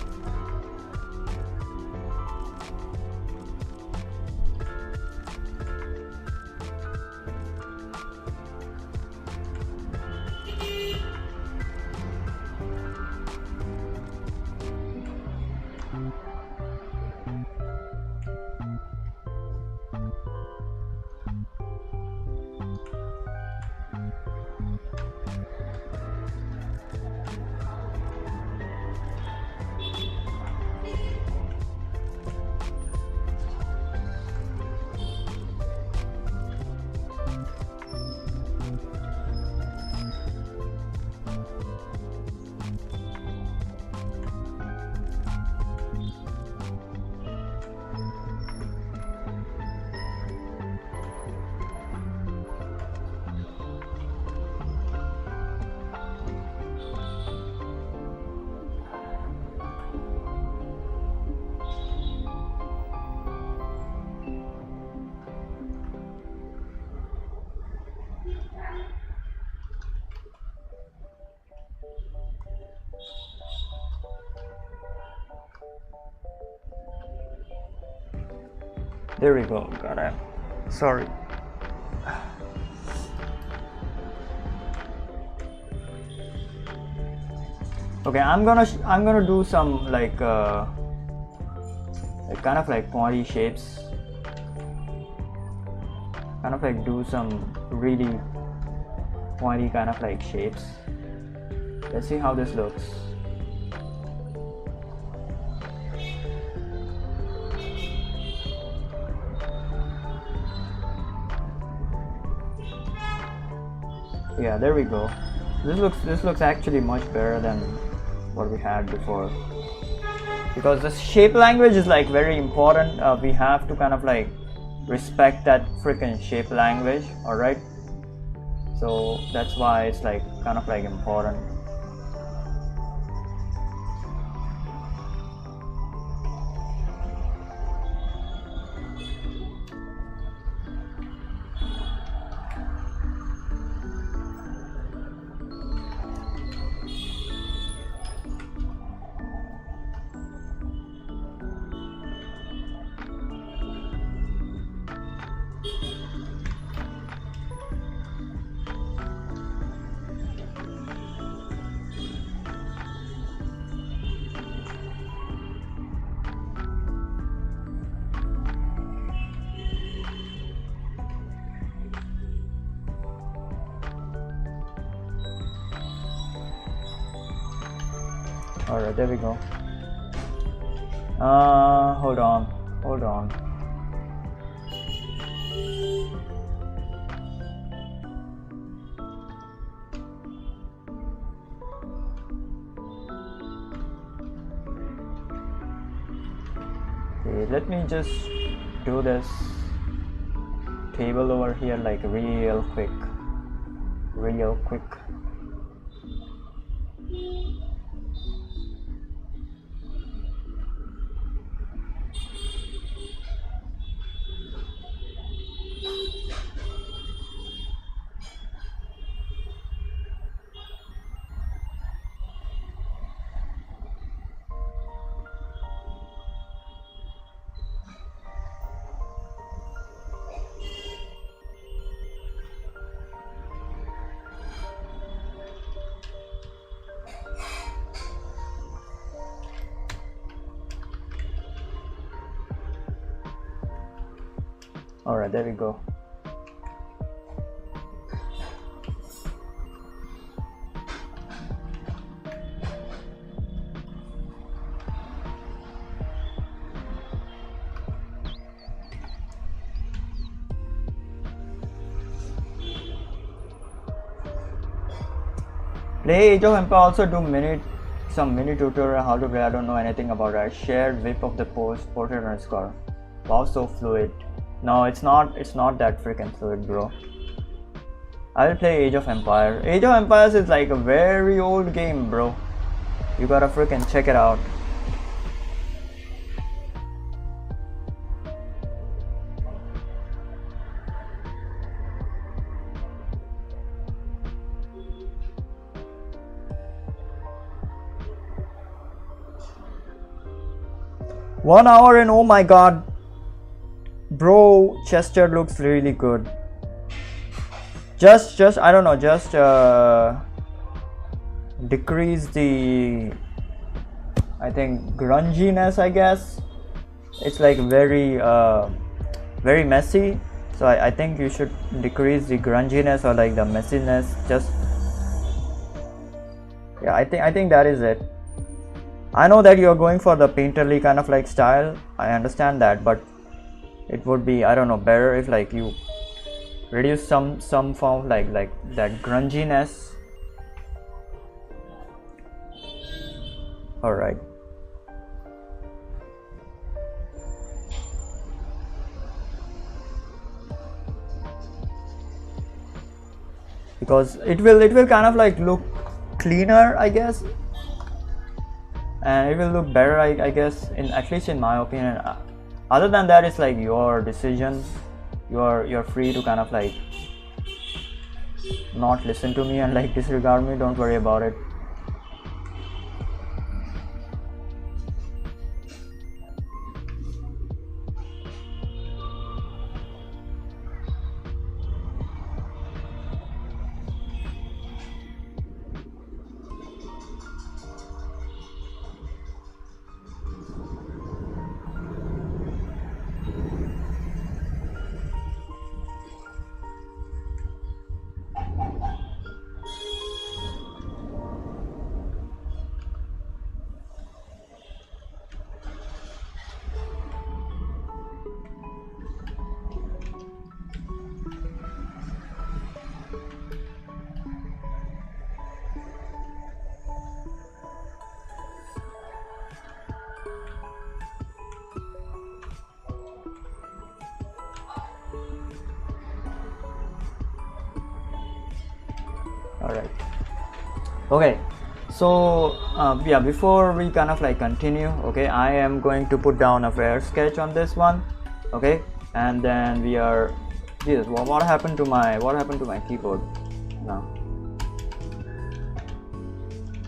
There we go. Got it. Sorry. Okay, I'm gonna do some like kind of like pointy shapes. Kind of like do some really pointy kind of like shapes. Let's see how this looks. Yeah, there we go. This looks actually much better than what we had before, because the shape language is like very important. We have to kind of like respect that freaking shape language. All right, so that's why it's like kind of like important. Alright, there we go. Hold on. Okay, let me just do this table over here like real quick. Alright, there we go. Play Age of Empire, also do some mini tutorial how to play. I don't know anything about that. Shared whip of the post, portrait underscore. Wow, so fluid. No, it's not that freaking fluid, bro. I will play Age of Empire. Age of Empires is like a very old game, bro. You gotta freaking check it out. One hour and oh my god, bro, Chester looks really good. Just I don't know, just decrease the, I think, grunginess, I guess. It's like very messy, so I think you should decrease the grunginess or like the messiness. Just, yeah, I think that is it. I know that you're going for the painterly kind of like style, I understand that, but it would be, I don't know, better if like you reduce some form of like that grunginess. All right. Because it will kind of like look cleaner, I guess, and it will look better, I guess, at least in my opinion. Other than that, it's like your decision. You're free to kind of like not listen to me and like disregard me. Don't worry about it. Alright. Okay, so yeah, before we kind of like continue, okay, I am going to put down a fair sketch on this one, okay, and then we are, Jesus, what happened to my keyboard now?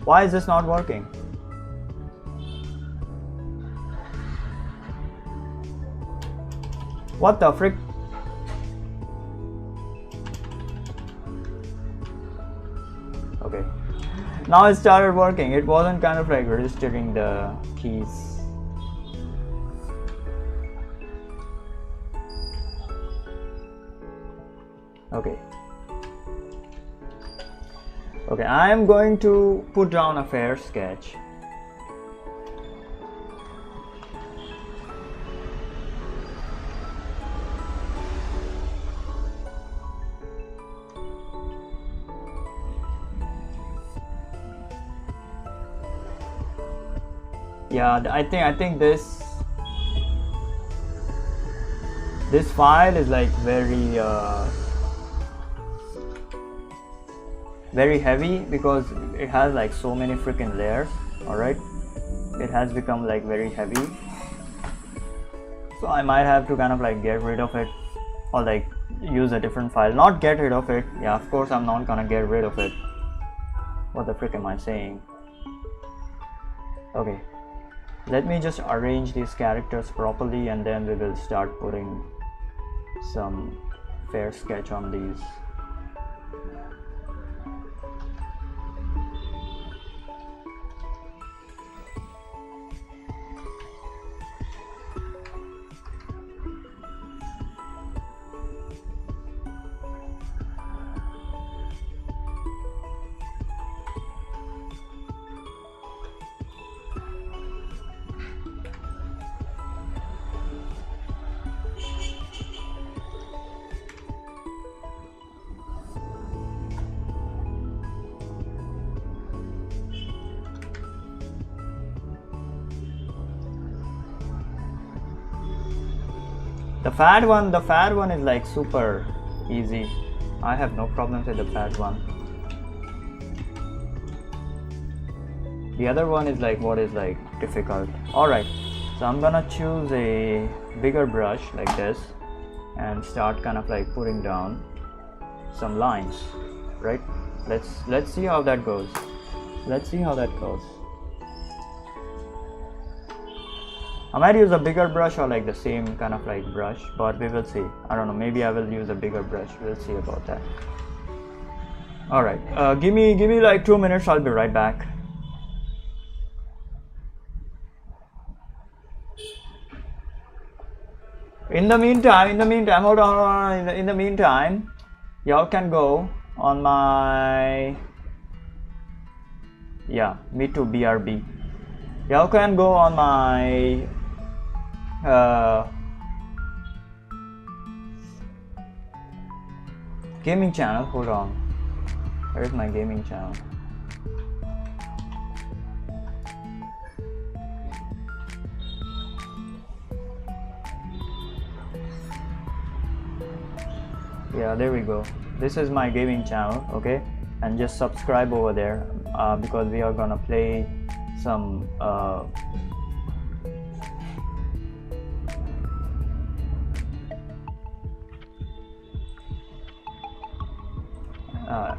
Why is this not working? What the frick? Okay, now it started working. It wasn't kind of like registering the keys. Okay, I am going to put down a fair sketch. Yeah, I think this file is like very heavy because it has like so many freaking layers. All right, it has become like very heavy, so I might have to kind of like get rid of it or like use a different file. Not get rid of it, yeah, of course I'm not gonna get rid of it. What the frick am I saying? Okay, let me just arrange these characters properly and then we will start putting some fair sketch on these. The fat one is like super easy. I have no problems with the fat one. The other one is like what is like difficult. Alright, so I'm gonna choose a bigger brush like this and start kind of like putting down some lines, right? Let's see how that goes. Let's see how that goes. I might use a bigger brush or like the same kind of like brush, but we will see. I don't know, maybe I will use a bigger brush. We'll see about that. Alright, give me like 2 minutes, I'll be right back. In the meantime, hold on. In the meantime, y'all can go on my, yeah, me too, BRB. Y'all can go on my gaming channel. Hold on, where is my gaming channel? Yeah, there we go. This is my gaming channel, okay? And just subscribe over there because we are gonna play some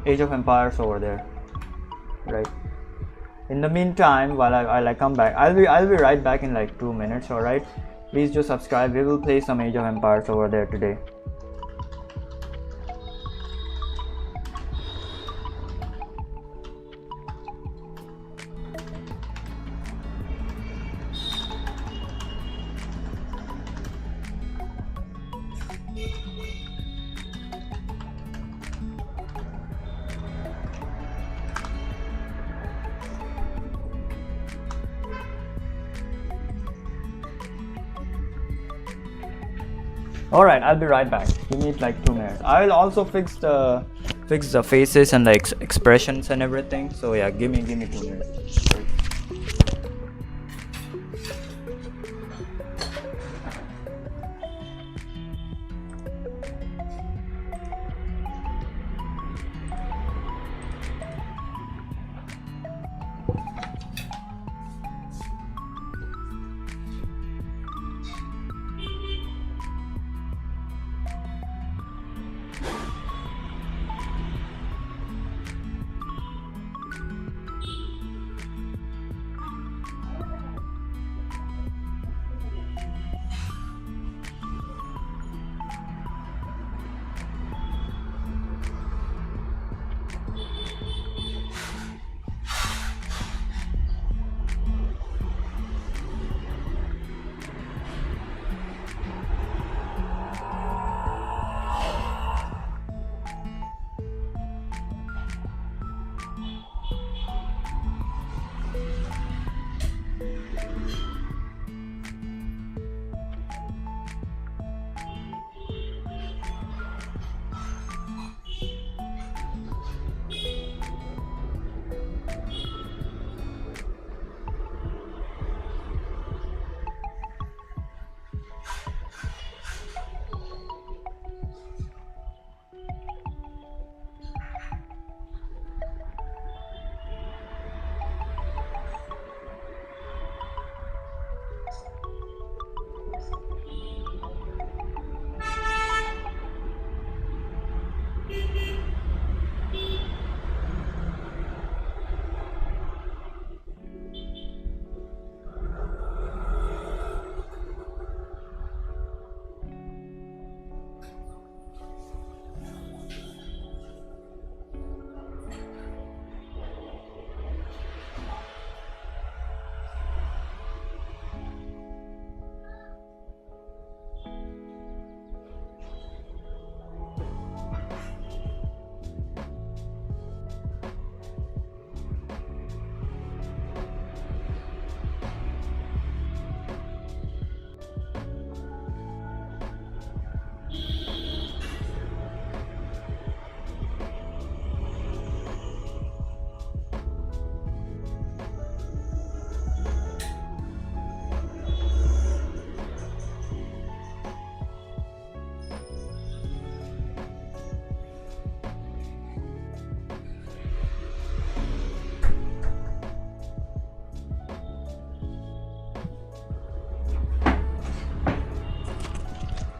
Age of Empires over there, right? In the meantime, while I come back, I'll be right back in like 2 minutes. All right, please just subscribe. We will play some Age of Empires over there today. Alright, I'll be right back. Give me like 2 minutes. I will also fix the faces and the expressions and everything. So yeah, give me 2 minutes. Sorry.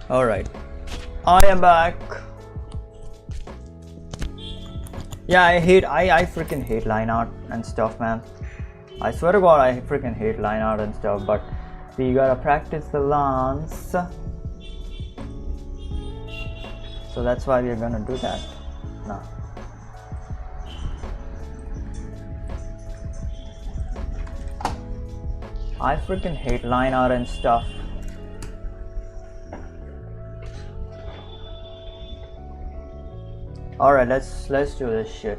Alright, I am back. Yeah, I freaking hate line art and stuff, man. I swear to God, I freaking hate line art and stuff, but we gotta practice the lines. So that's why we're gonna do that now. I freaking hate line art and stuff. Alright, let's do this shit.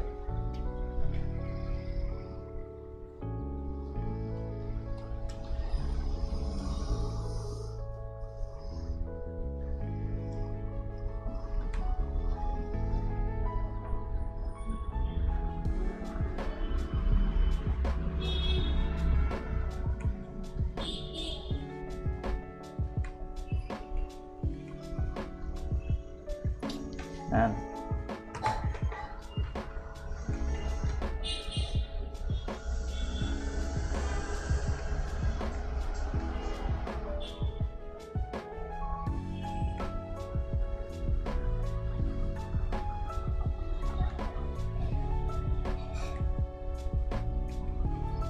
Man.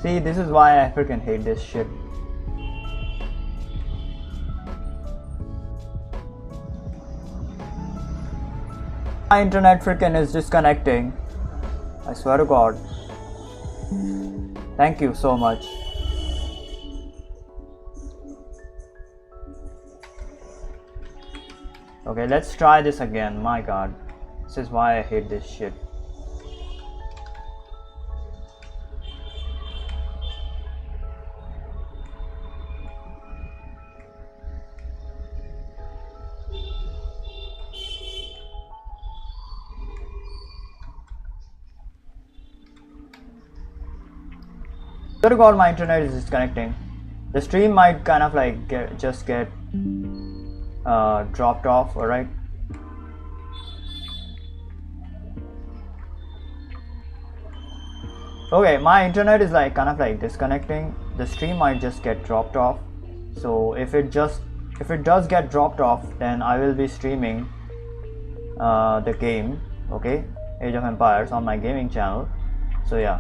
See, this is why I freaking hate this shit. My internet freaking is disconnecting. I swear to God. Thank you so much. Okay, let's try this again. My God. This is why I hate this shit. Swear to God, my internet is disconnecting. The stream might kind of like just get dropped off. Alright. Okay, my internet is like kind of like disconnecting. The stream might just get dropped off. So if it does get dropped off, then I will be streaming the game, okay, Age of Empires, on my gaming channel. So yeah.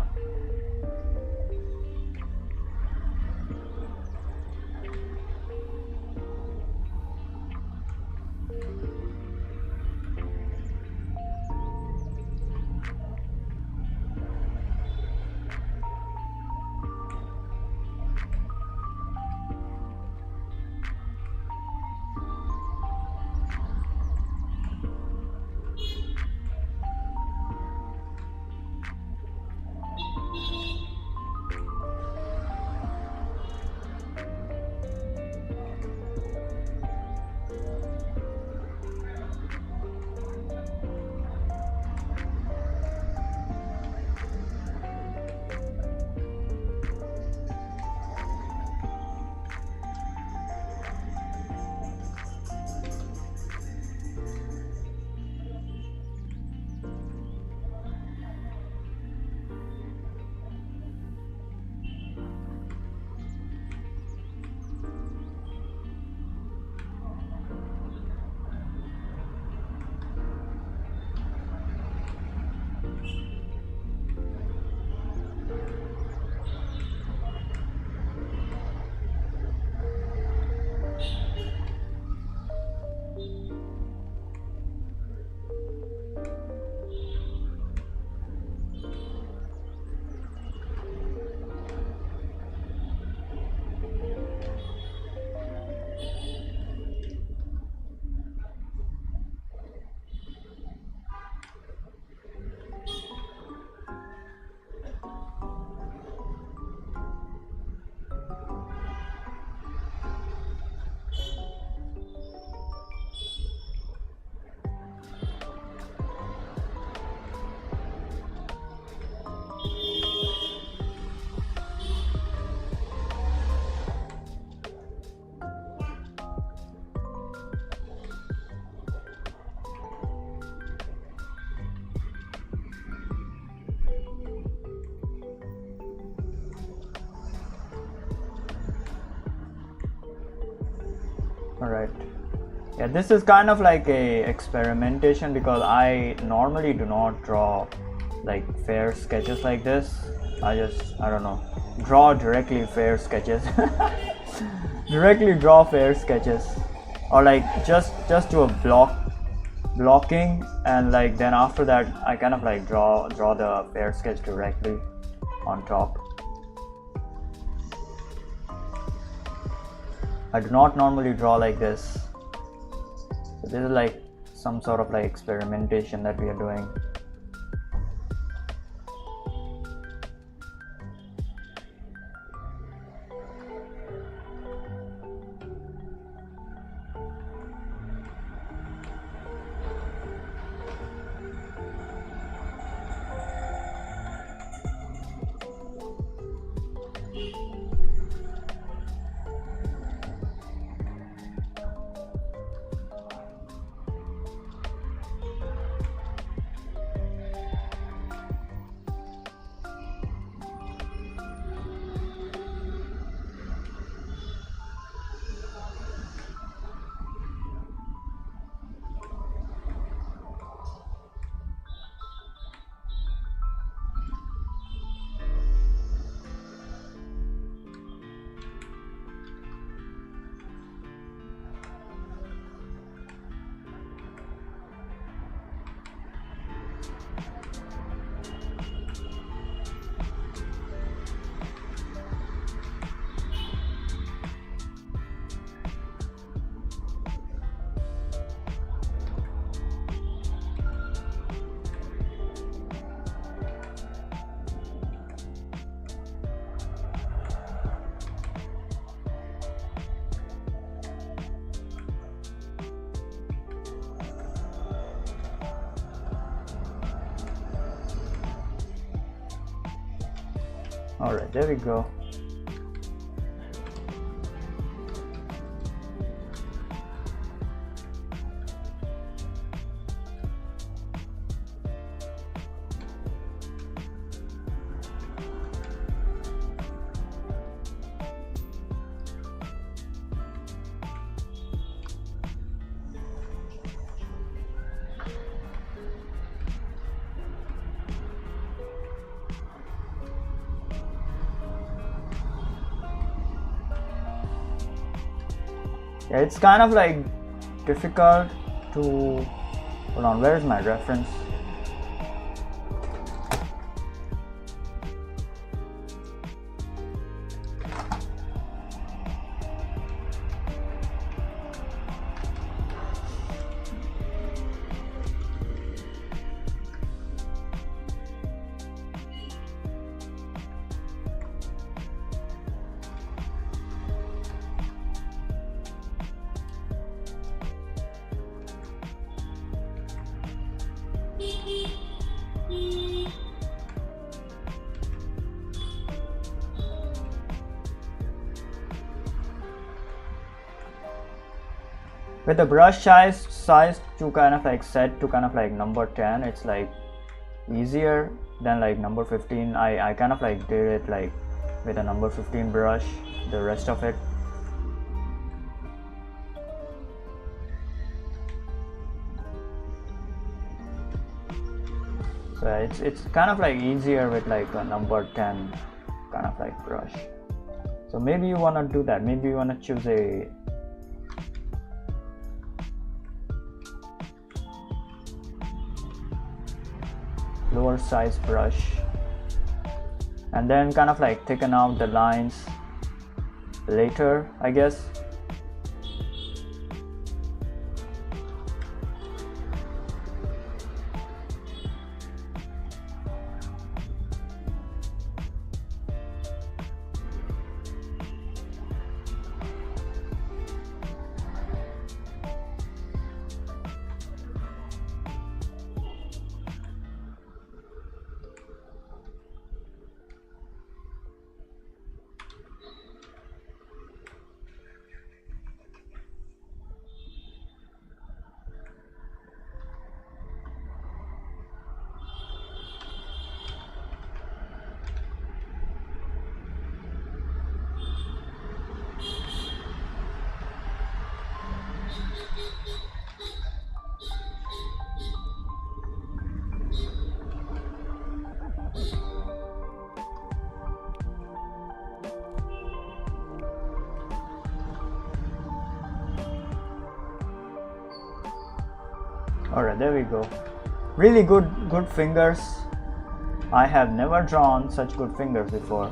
Alright. Yeah, this is kind of like a experimentation because I normally do not draw like fair sketches like this. I don't know, draw directly fair sketches. Directly draw fair sketches, or like just do a blocking, and like then after that I kind of like draw the fair sketch directly on top. I do not normally draw like this. So this is like some sort of like experimentation that we are doing. Alright, there we go. Yeah, it's kind of like difficult to, hold on, where's my reference? With the brush size to kind of like set to kind of like number 10, it's like easier than like number 15. I kind of like did it like with a number 15 brush, the rest of it. So it's kind of like easier with like a number 10 kind of like brush. So maybe you want to do that. Maybe you want to choose a lower size brush and then kind of like thicken out the lines later, I guess. Alright, there we go. Really good fingers. I have never drawn such good fingers before.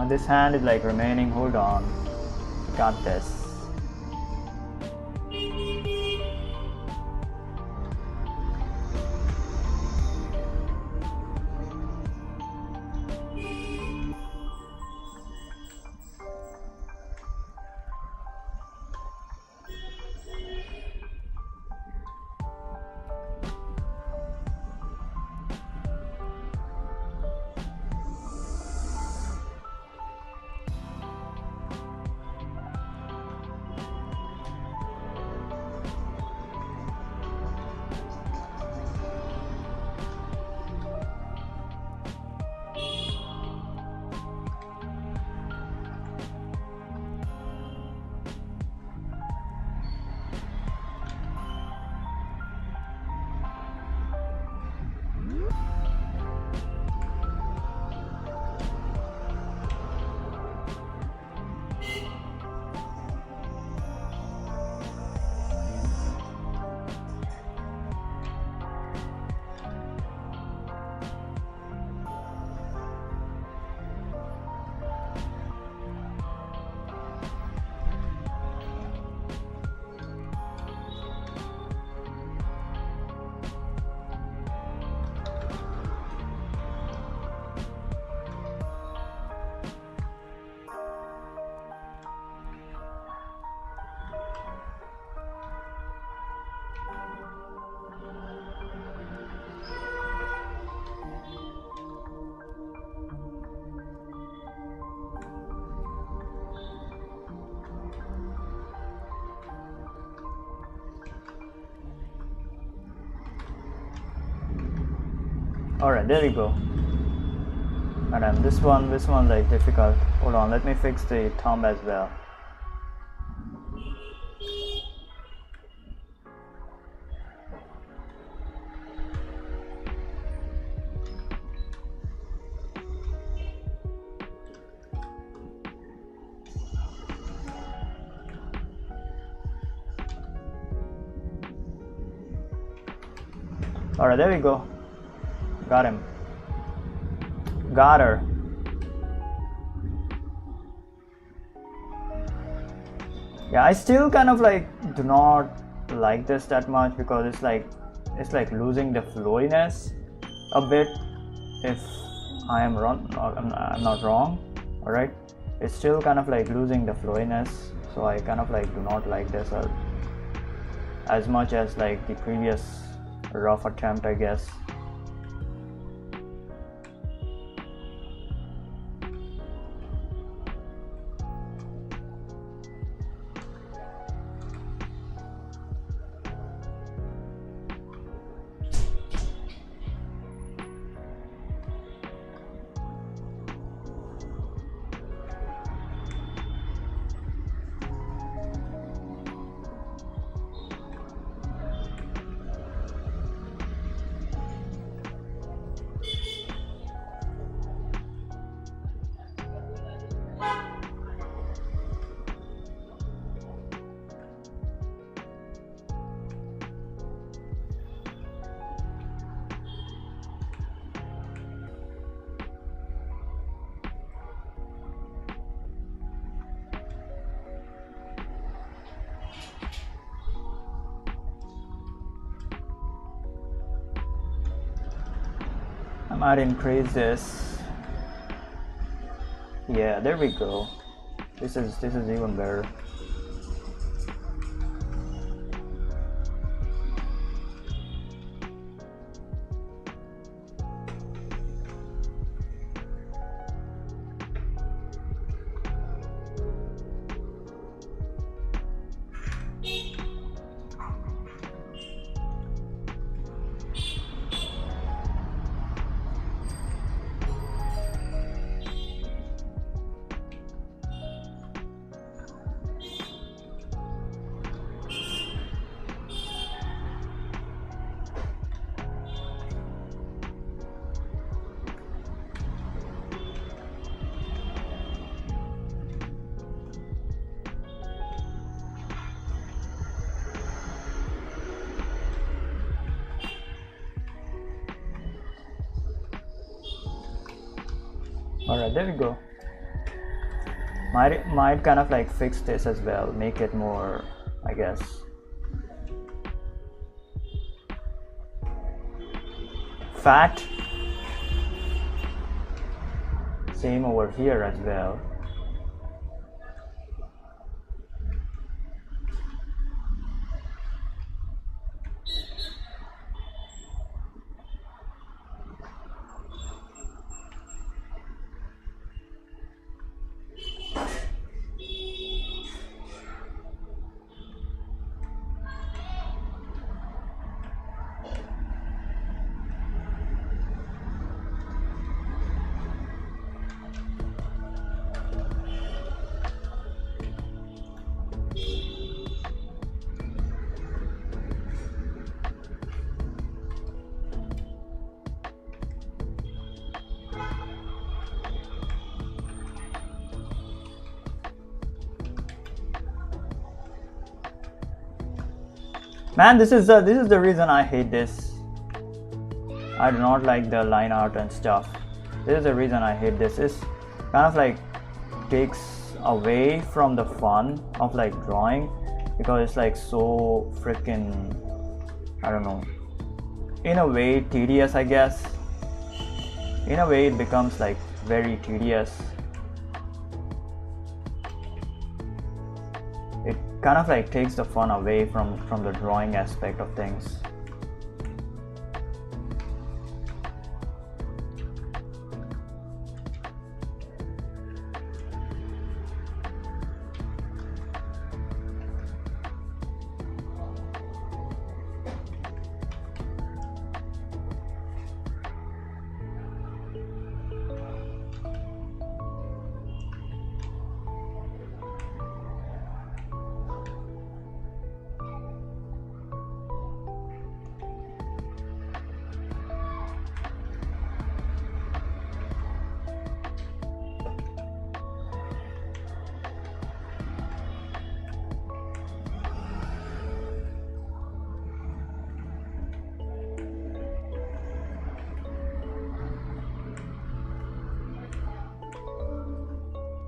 This hand is like remaining. Hold on. Got this. Alright, there we go. And this one like difficult. Hold on, let me fix the thumb as well. Alright, there we go. Got him. Got her. Yeah, I still kind of like do not like this that much because it's like losing the flowiness a bit. If I am wrong, I'm not wrong. All right, it's still kind of like losing the flowiness, so I kind of like do not like this as much as like the previous rough attempt, I guess. I might increase this. Yeah, there we go. This is even better. Alright, there we go. Might kind of like fix this as well, make it more, I guess. Fat. Same over here as well. Man, this is the reason I hate this. I do not like the line art and stuff. This is the reason I hate this. It's kind of like takes away from the fun of like drawing, because it's like so freaking, I don't know, in a way tedious, I guess. In a way it becomes like very tedious. It kind of like takes the fun away from the drawing aspect of things.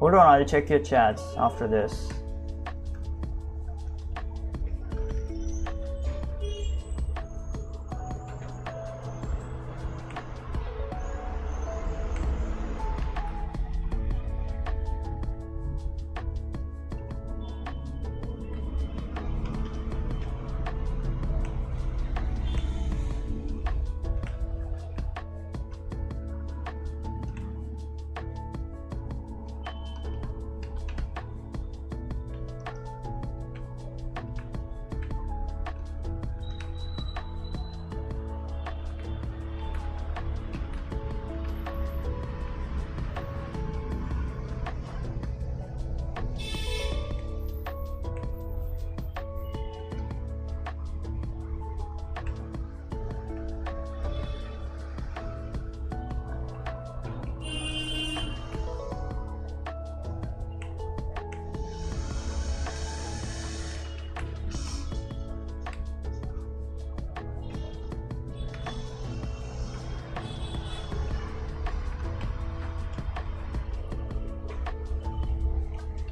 Hold on, I'll check your chats after this.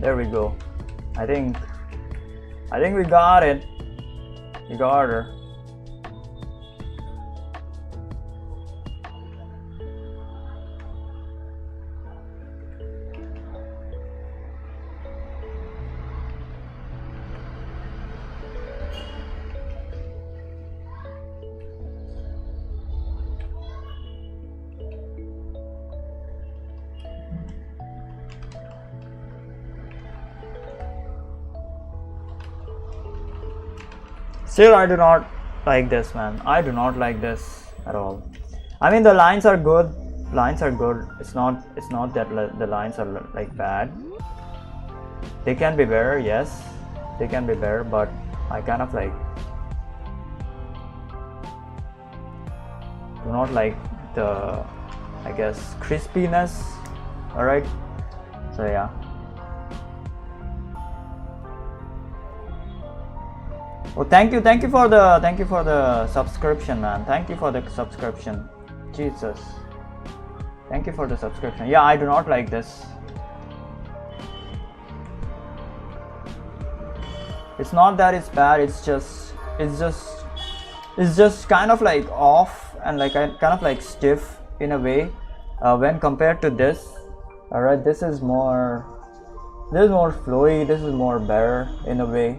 There we go. I think we got it. We got her. Still, I do not like this, man. I do not like this at all. I mean, the lines are good. Lines are good. It's not that the lines are like bad. They can be better, yes. They can be better, but I kind of like do not like the, I guess, crispiness. All right. So yeah. Oh, thank you for the subscription, man. Thank you for the subscription. Jesus. Thank you for the subscription. Yeah, I do not like this. It's not that it's bad, it's just kind of like off and like kind of like stiff in a way when compared to this. Alright, this is more flowy, this is more better in a way.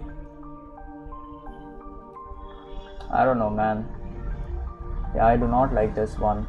I don't know, man. Yeah, I do not like this one.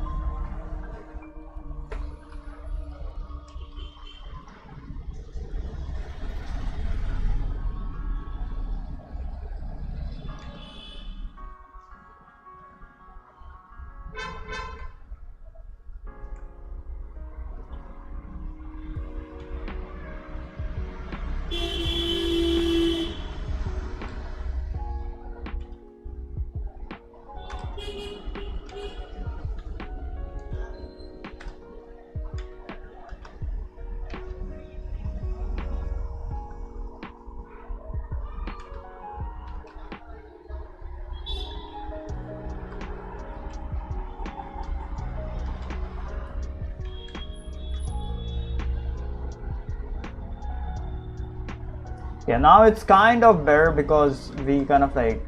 Yeah, now it's kind of better because we kind of like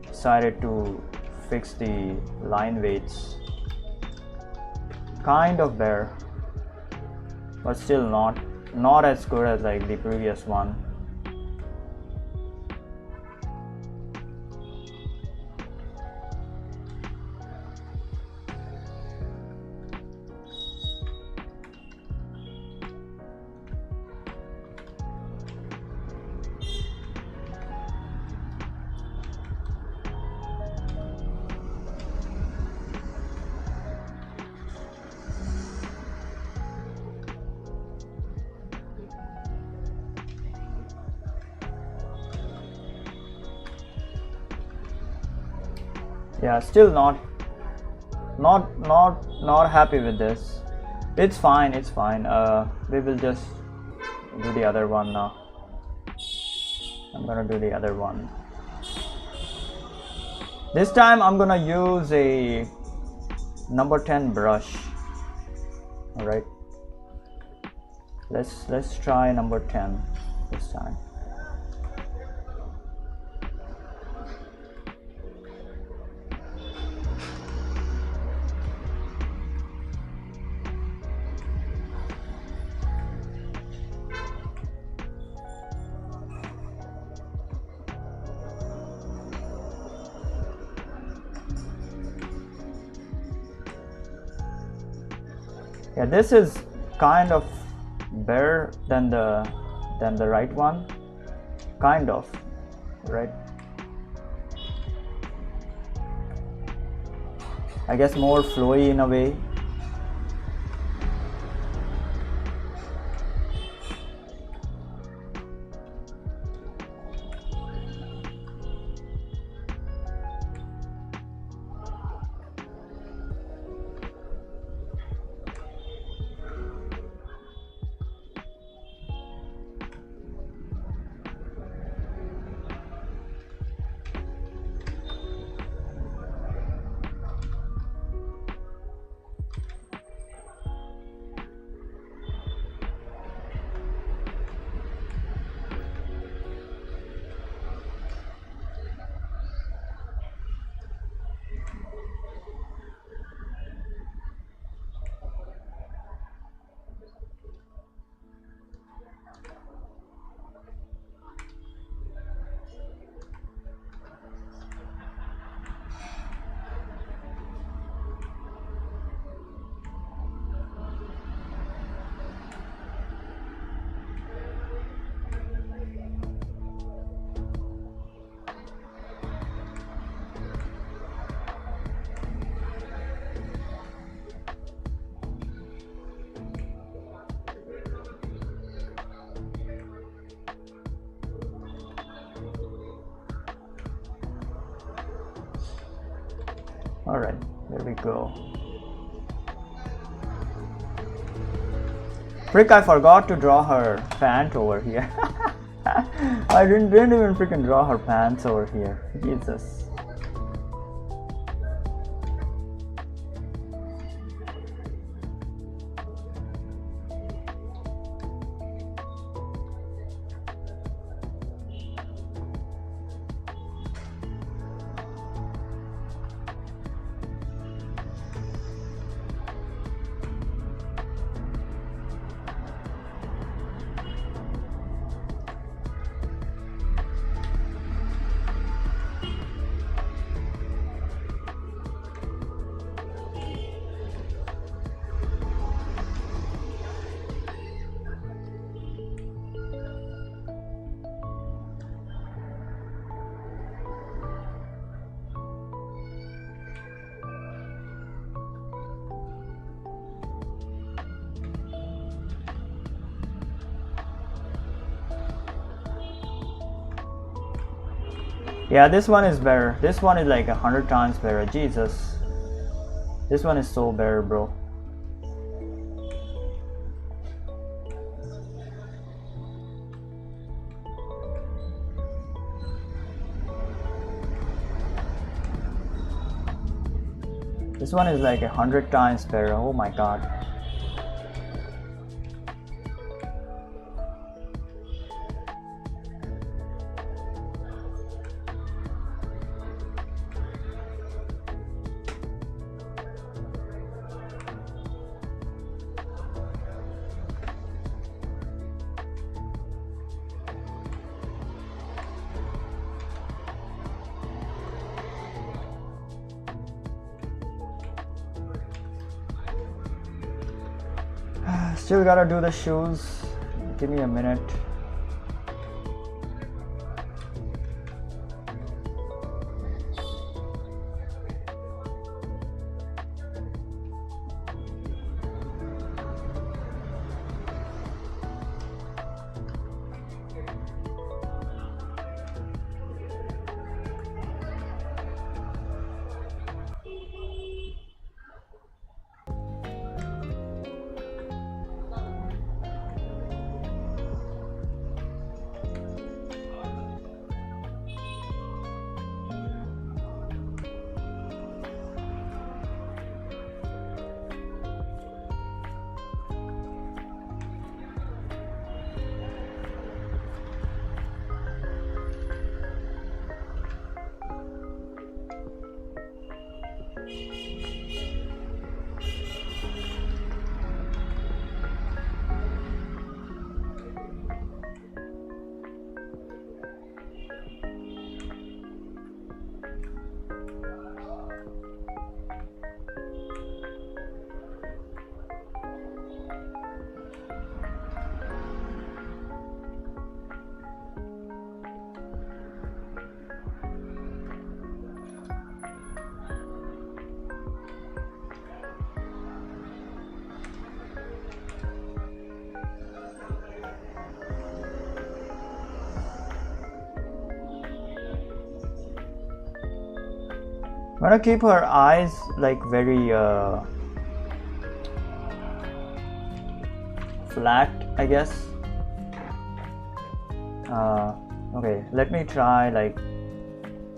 decided to fix the line weights. Kind of better, but still not as good as like the previous one. Yeah, still not happy with this. It's fine. We will just do the other one now. I'm gonna do the other one. This time I'm gonna use a number 10 brush. All right. Let's try number 10 this time. Yeah, this is kind of better than the right one. Kind of, right? I guess more flowy in a way. All right, there we go. Frick, I forgot to draw her pant over here. I didn't even freaking draw her pants over here. Jesus. Yeah, this one is better. This one is like 100 times better. Jesus. This one is so better, bro. This one is like 100 times better. Oh my god. Still gotta do the shoes. Give me a minute. I'm gonna keep her eyes like very flat, I guess. Okay, let me try like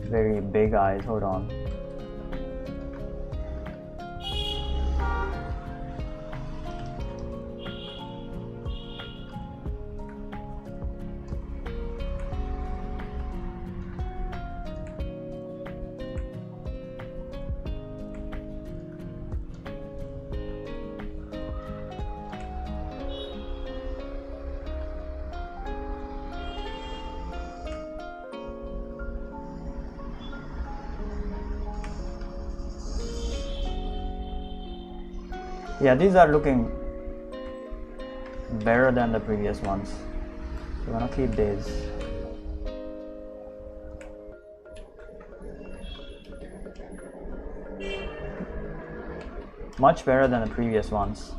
very big eyes. Hold on. Yeah, these are looking better than the previous ones. So I'm gonna keep these. Much better than the previous ones.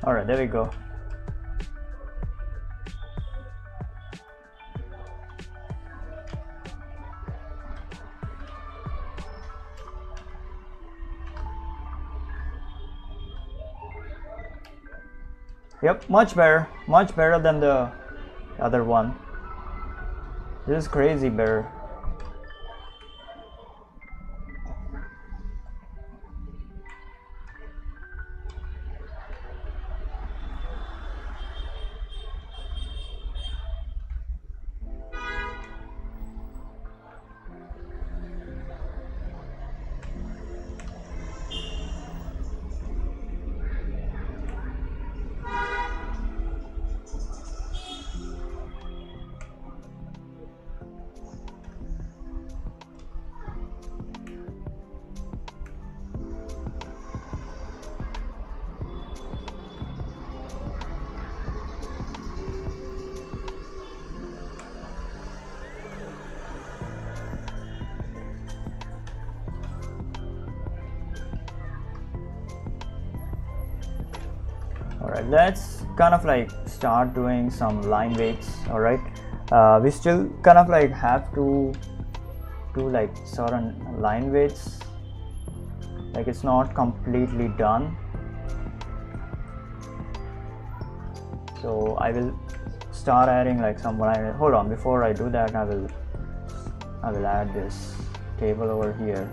All right, there we go. Yep, much better than the other one. This is crazy better. Alright, let's kind of like start doing some line weights. Alright, we still kind of like have to do like certain line weights, like it's not completely done. So I will start adding like some line. Hold on, before I do that, I will add this table over here.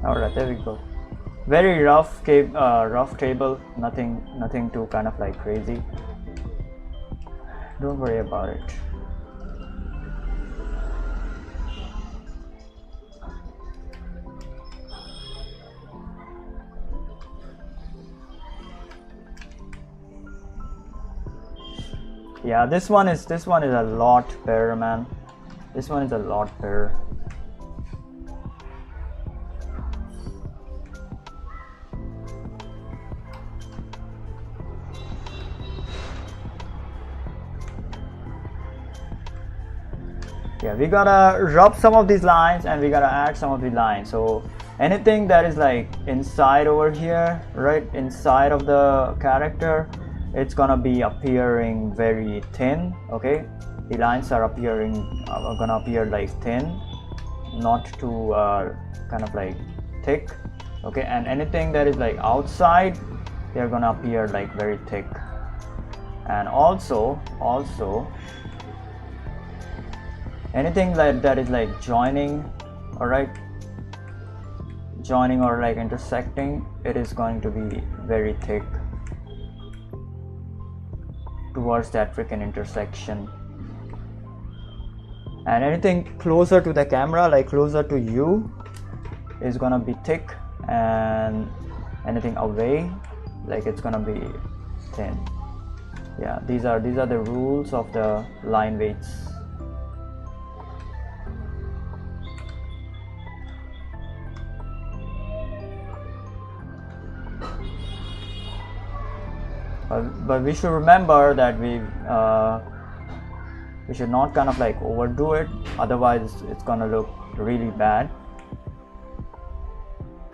Alright, there we go. Very rough table, nothing too kind of like crazy. Don't worry about it. Yeah, this one is a lot better, man. This one is a lot better. Yeah, we gotta rub some of these lines and we gotta add some of the lines. So anything that is like inside over here, right inside of the character, it's gonna be appearing very thin. Okay, the lines are gonna appear like thin, not too kind of like thick. Okay, and anything that is like outside, they're gonna appear like very thick. And also anything that is like joining, all right, joining or like intersecting, it is going to be very thick towards that freaking intersection. And anything closer to the camera, like closer to you, is gonna be thick, and anything away, like it's gonna be thin. Yeah, these are the rules of the line weights. But we should remember that we should not kind of like overdo it, otherwise it's gonna look really bad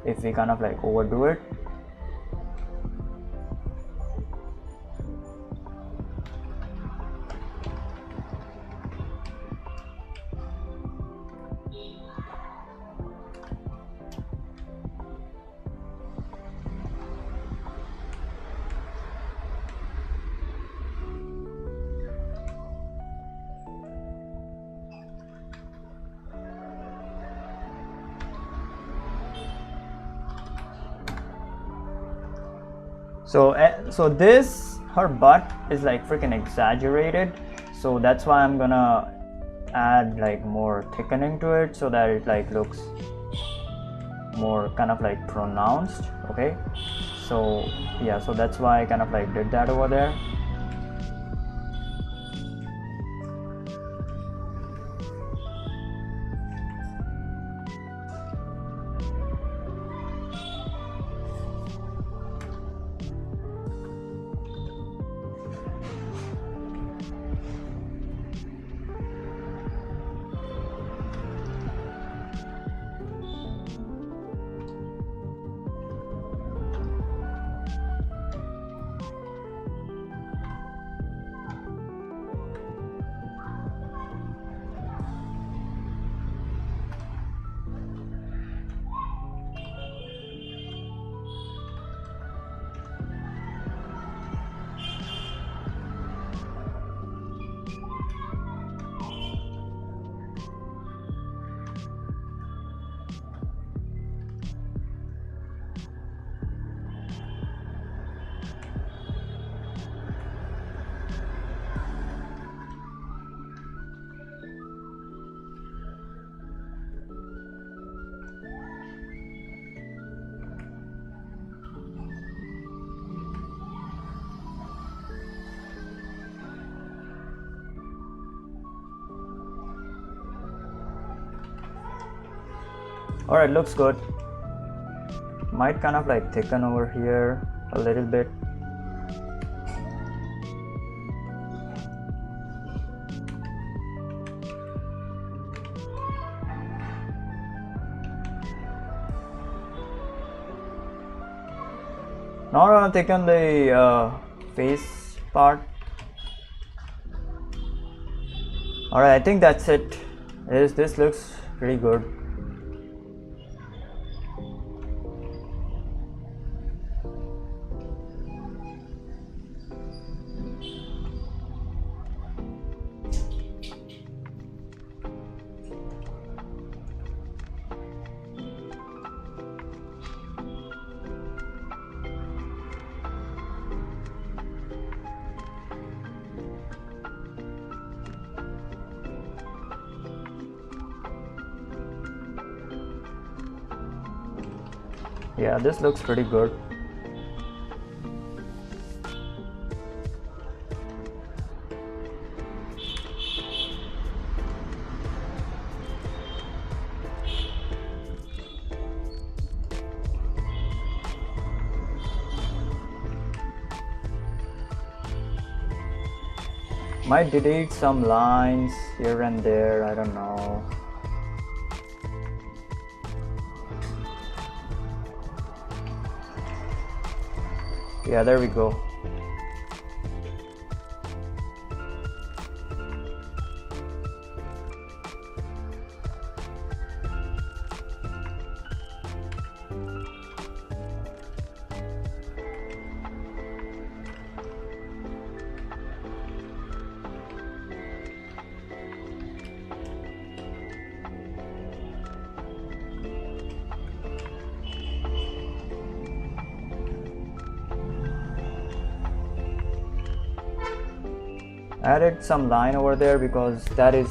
if we kind of like overdo it. So this, her butt is like freaking exaggerated, so that's why I'm gonna add like more thickening to it so that it like looks more kind of like pronounced. Okay, so yeah, so that's why I kind of like did that over there. Alright, looks good. Might kind of like thicken over here a little bit. Now I'm gonna thicken the face part. Alright, I think that's it. This looks pretty good. Yeah, this looks pretty good. Might delete some lines here and there, I don't know. Yeah, there we go. Added some line over there because that is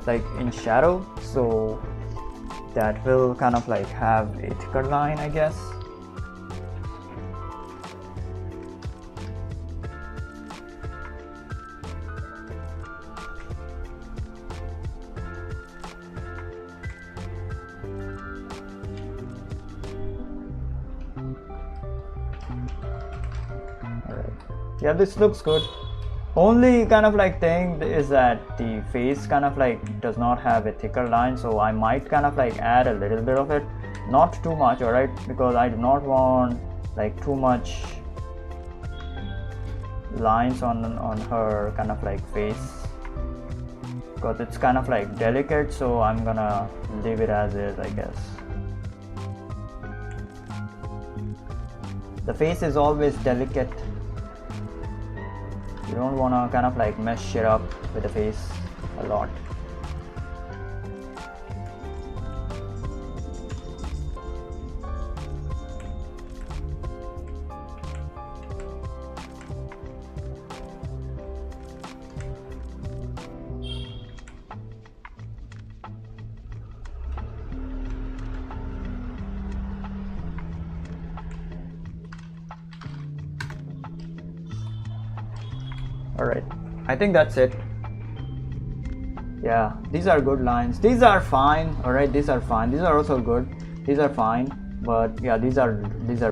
like in shadow, so that will kind of like have a thicker line, I guess. Alright. Yeah, this looks good. Only kind of like thing is that the face kind of like does not have a thicker line, so I might kind of like add a little bit of it, not too much, alright, because I do not want like too much lines on her kind of like face, because it's kind of like delicate, so I'm gonna leave it as is, I guess. The face is always delicate. You don't want to kind of like mess shit up with the face a lot. All right, I think that's it. Yeah, these are good lines. These are fine. All right, these are fine. These are also good. These are fine. But yeah, these are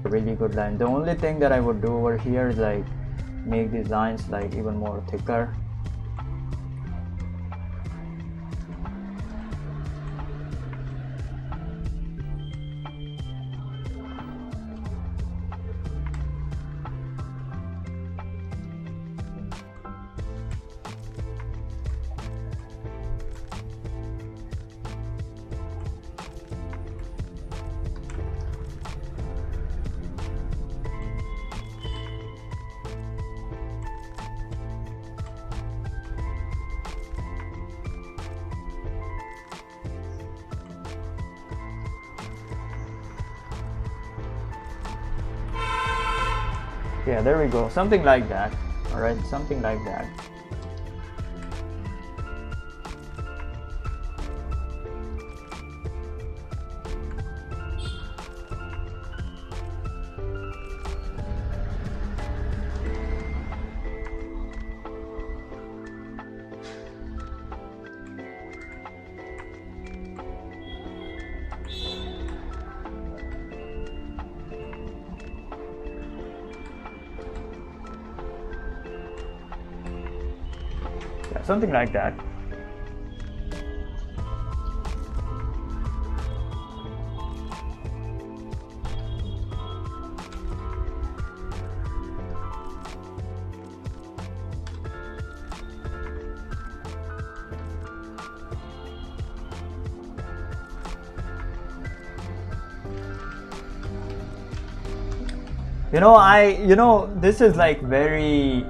really good lines. The only thing that I would do over here is like make these lines like even more thicker. Yeah, there we go. Something like that. All right, something like that. Yeah, something like that. This is like very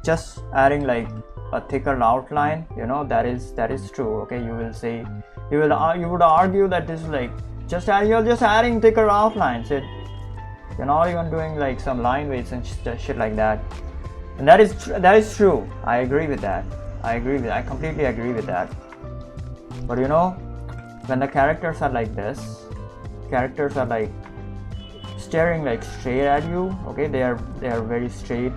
just adding like a thicker outline. That is true. Okay, you will say you would argue that this is like you're just adding thicker outlines. You're not even doing like some line weights and shit like that. And that is true. I agree with that. I completely agree with that. But when the characters are like this, characters are like staring like straight at you. Okay, they are very straight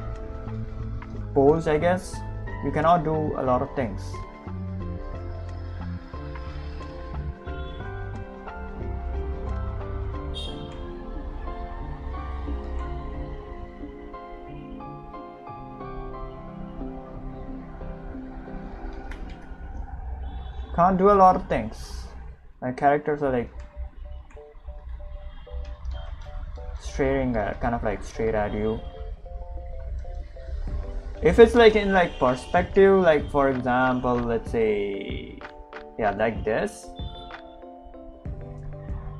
posed, I guess. You cannot do a lot of things. Can't do a lot of things. My characters are like staring kind of like straight at you. If it's like in like perspective, like for example, let's say, yeah, like this,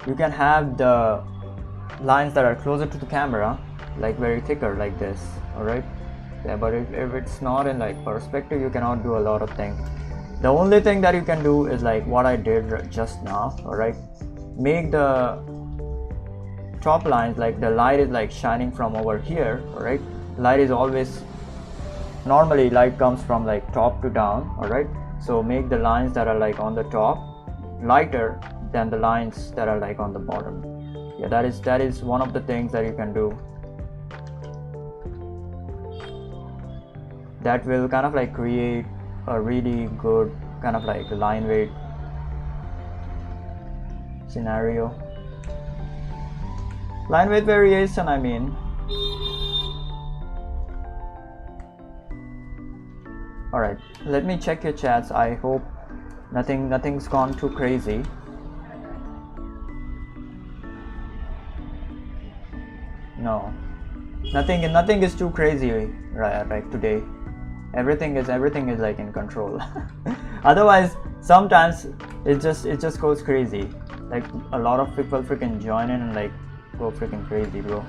you can have the lines that are closer to the camera, like very thicker, like this. All right. Yeah, but if it's not in like perspective, you cannot do a lot of things. The only thing that you can do is like what I did just now. All right, make the top lines like the light is like shining from over here. All right, light is always, normally light comes from like top to down. All right, so make the lines that are like on the top lighter than the lines that are like on the bottom. Yeah, that is one of the things that you can do. That will kind of like create a really good kind of like line weight scenario. Line weight variation, I mean. Alright, let me check your chats. I hope nothing's gone too crazy. No, nothing is too crazy right today. Everything is like in control. Otherwise sometimes it just goes crazy. Like a lot of people freaking join in and like go freaking crazy, bro.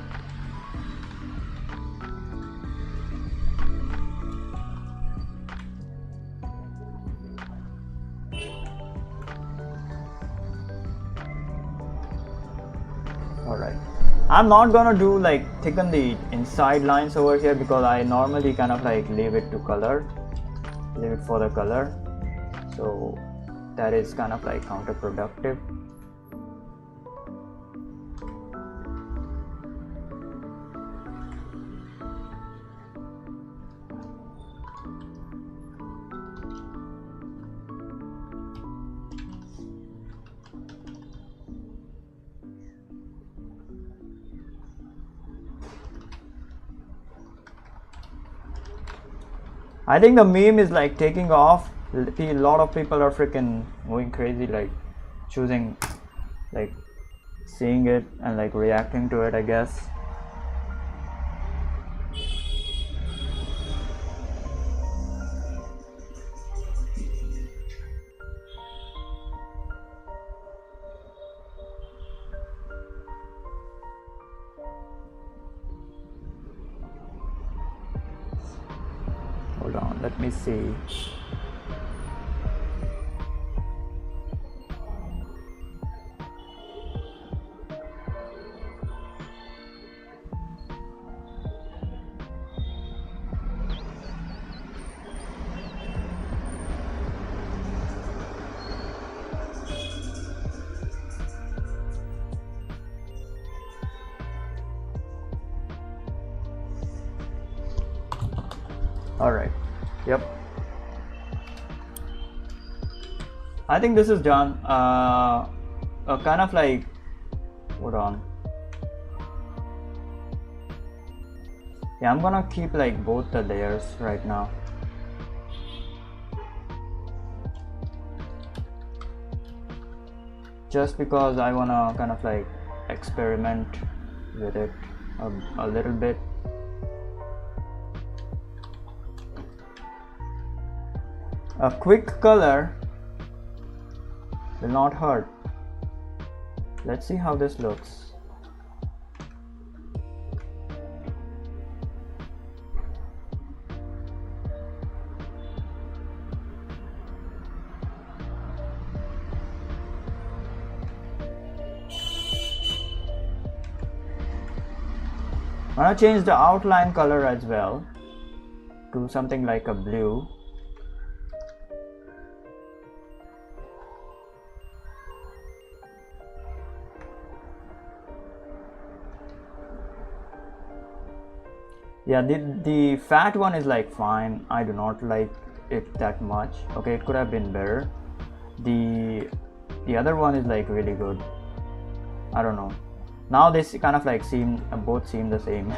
Alright, I'm not gonna do like thicken the inside lines over here because I normally kind of like leave it for the color, so that is kind of like counterproductive. I think the meme is like taking off. A lot of people are freaking going crazy, like choosing, like seeing it and like reacting to it, I guess. Hold on, let me see. All right. Yep. I think this is done. Kind of like, hold on. Yeah, I'm gonna keep like both the layers right now. Just because I wanna kind of like experiment with it a little bit. A quick color will not hurt. Let's see how this looks. I'm gonna change the outline color as well to something like a blue. Yeah, the fat one is like fine. I do not like it that much. Okay, it could have been better. The other one is like really good. I don't know. Now this kind of like both seem the same.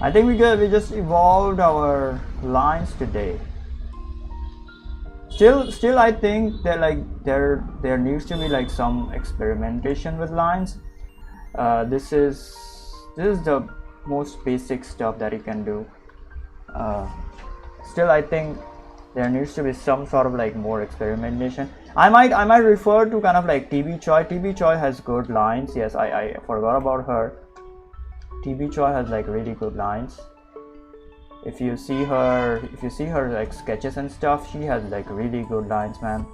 I think we just evolved our lines today. Still I think that like there needs to be like some experimentation with lines. This is the most basic stuff that you can do. Still I think there needs to be some sort of like more experimentation. I might refer to kind of like TB Choi. TB Choi has good lines. Yes, I forgot about her. TB Choi has like really good lines. If you see her like sketches and stuff, she has like really good lines, man.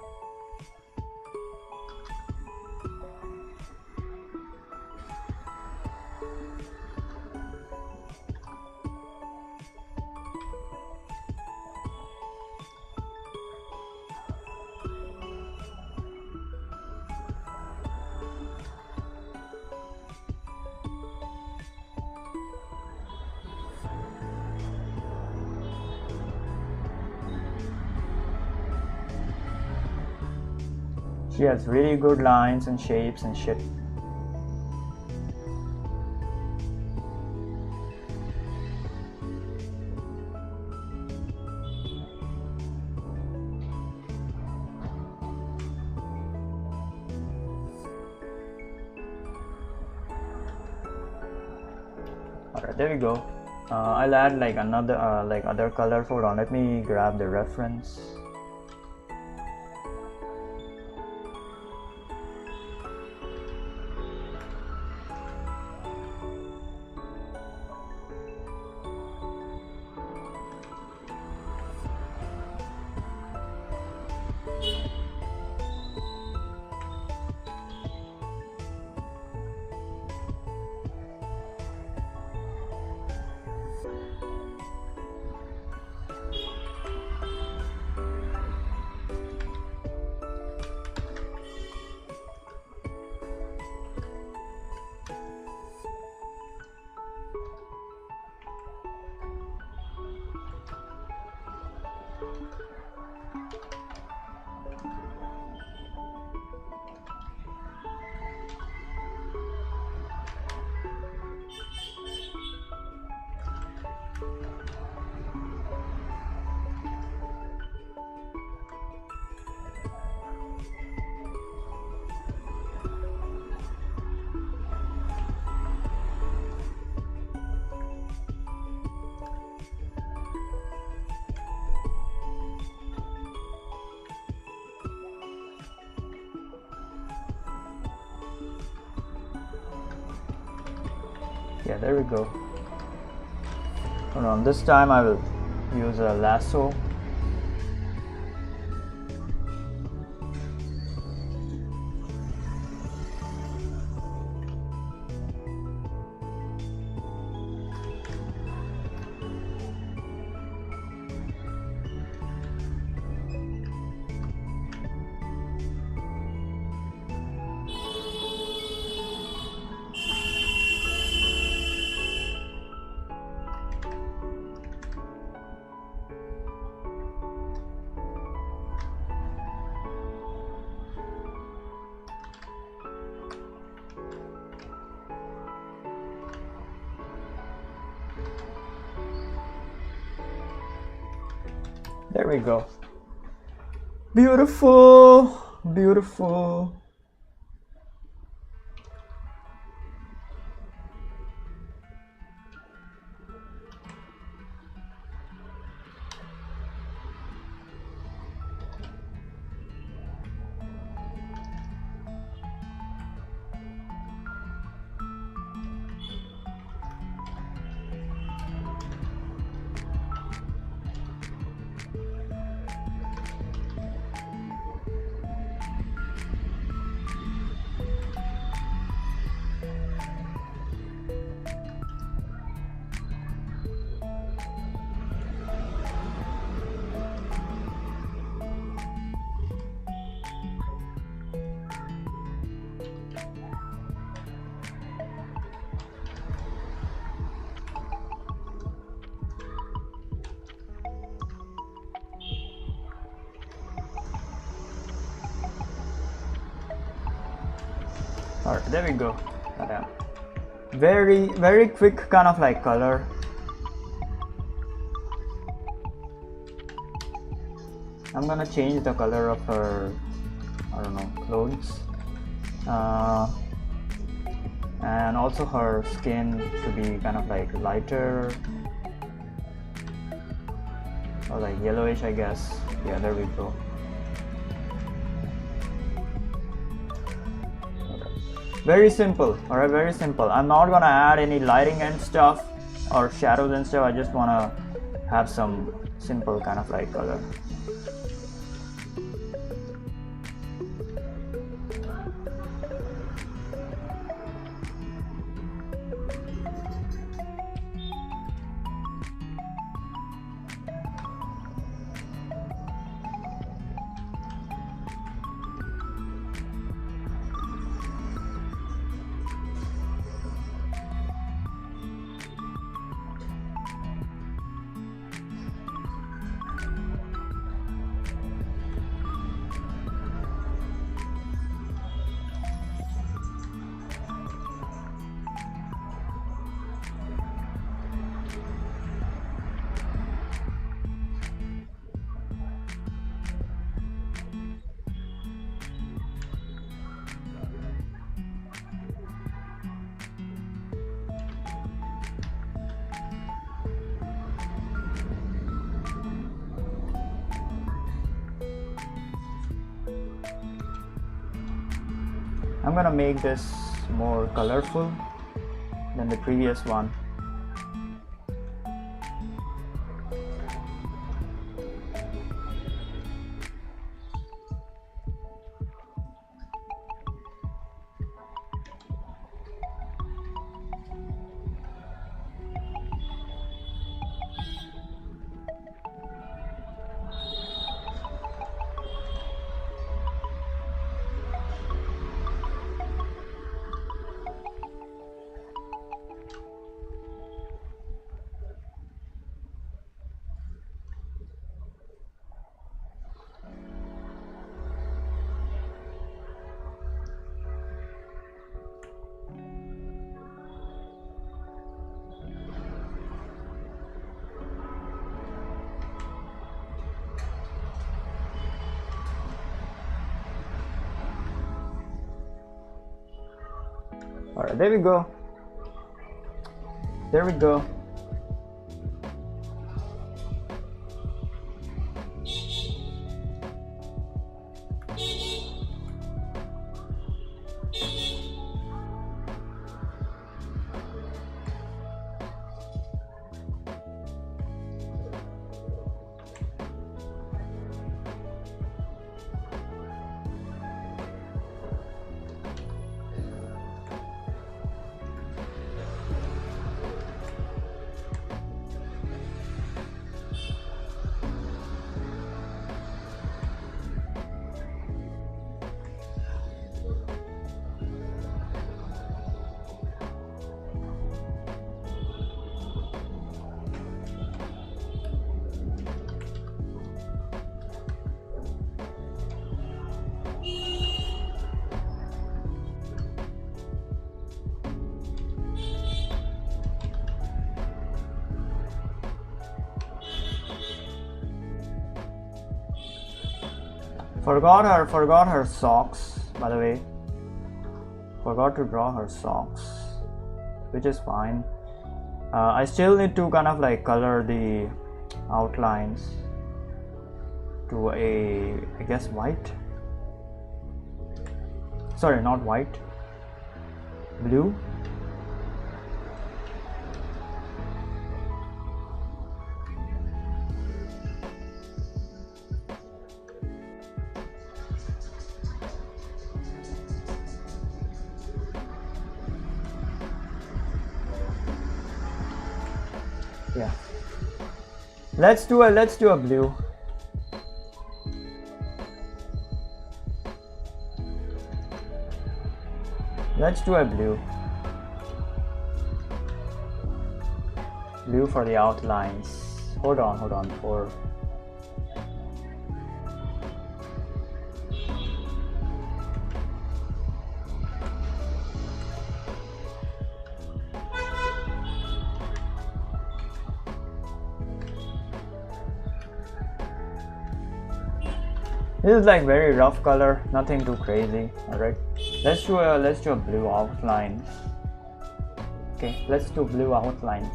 She has really good lines and shapes and shit. Alright, there we go. I'll add like another like other color. Hold on, let me grab the reference. Yeah, there we go. Hold on, this time I will use a lasso. There we go. Beautiful, beautiful. Alright, there we go. Very quick kind of like color. I'm gonna change the color of her, I don't know, clothes, and also her skin to be kind of like lighter or like yellowish, I guess. Yeah, there we go. Very simple. Alright, very simple. I'm not gonna add any lighting and stuff or shadows and stuff. I just wanna have some simple kind of like color. I'm gonna make this more colorful than the previous one. Alright, there we go. There we go. Forgot her socks, by the way. Forgot to draw her socks, which is fine. I still need to kind of like color the outlines to a, I guess, white. Sorry, not white. Blue. Yeah. Let's do a blue. Let's do a blue. Blue for the outlines. Hold on. This is like very rough color, nothing too crazy. Alright. Let's do a blue outline. Okay, let's do blue outlines.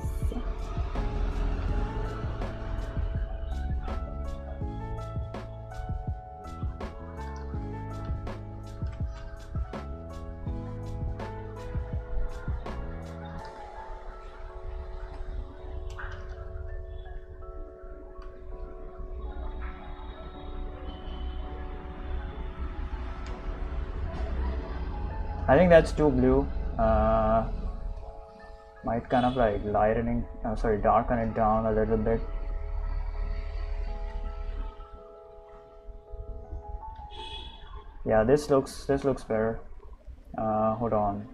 I think that's too blue. Might kind of like darken it down a little bit. Yeah, this looks better. Hold on.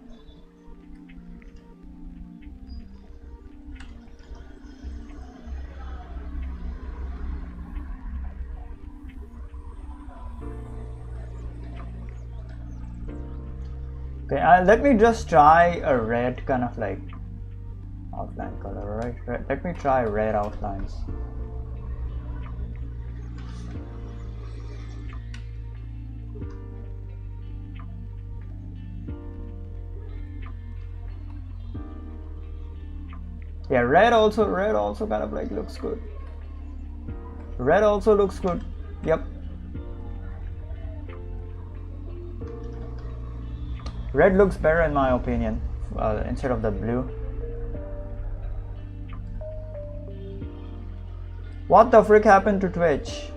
Okay, let me just try a red kind of like outline color, right? Let me try red outlines. Yeah, red also kind of like looks good. Red also looks good. Yep. Red looks better in my opinion, instead of the blue. What the frick happened to Twitch?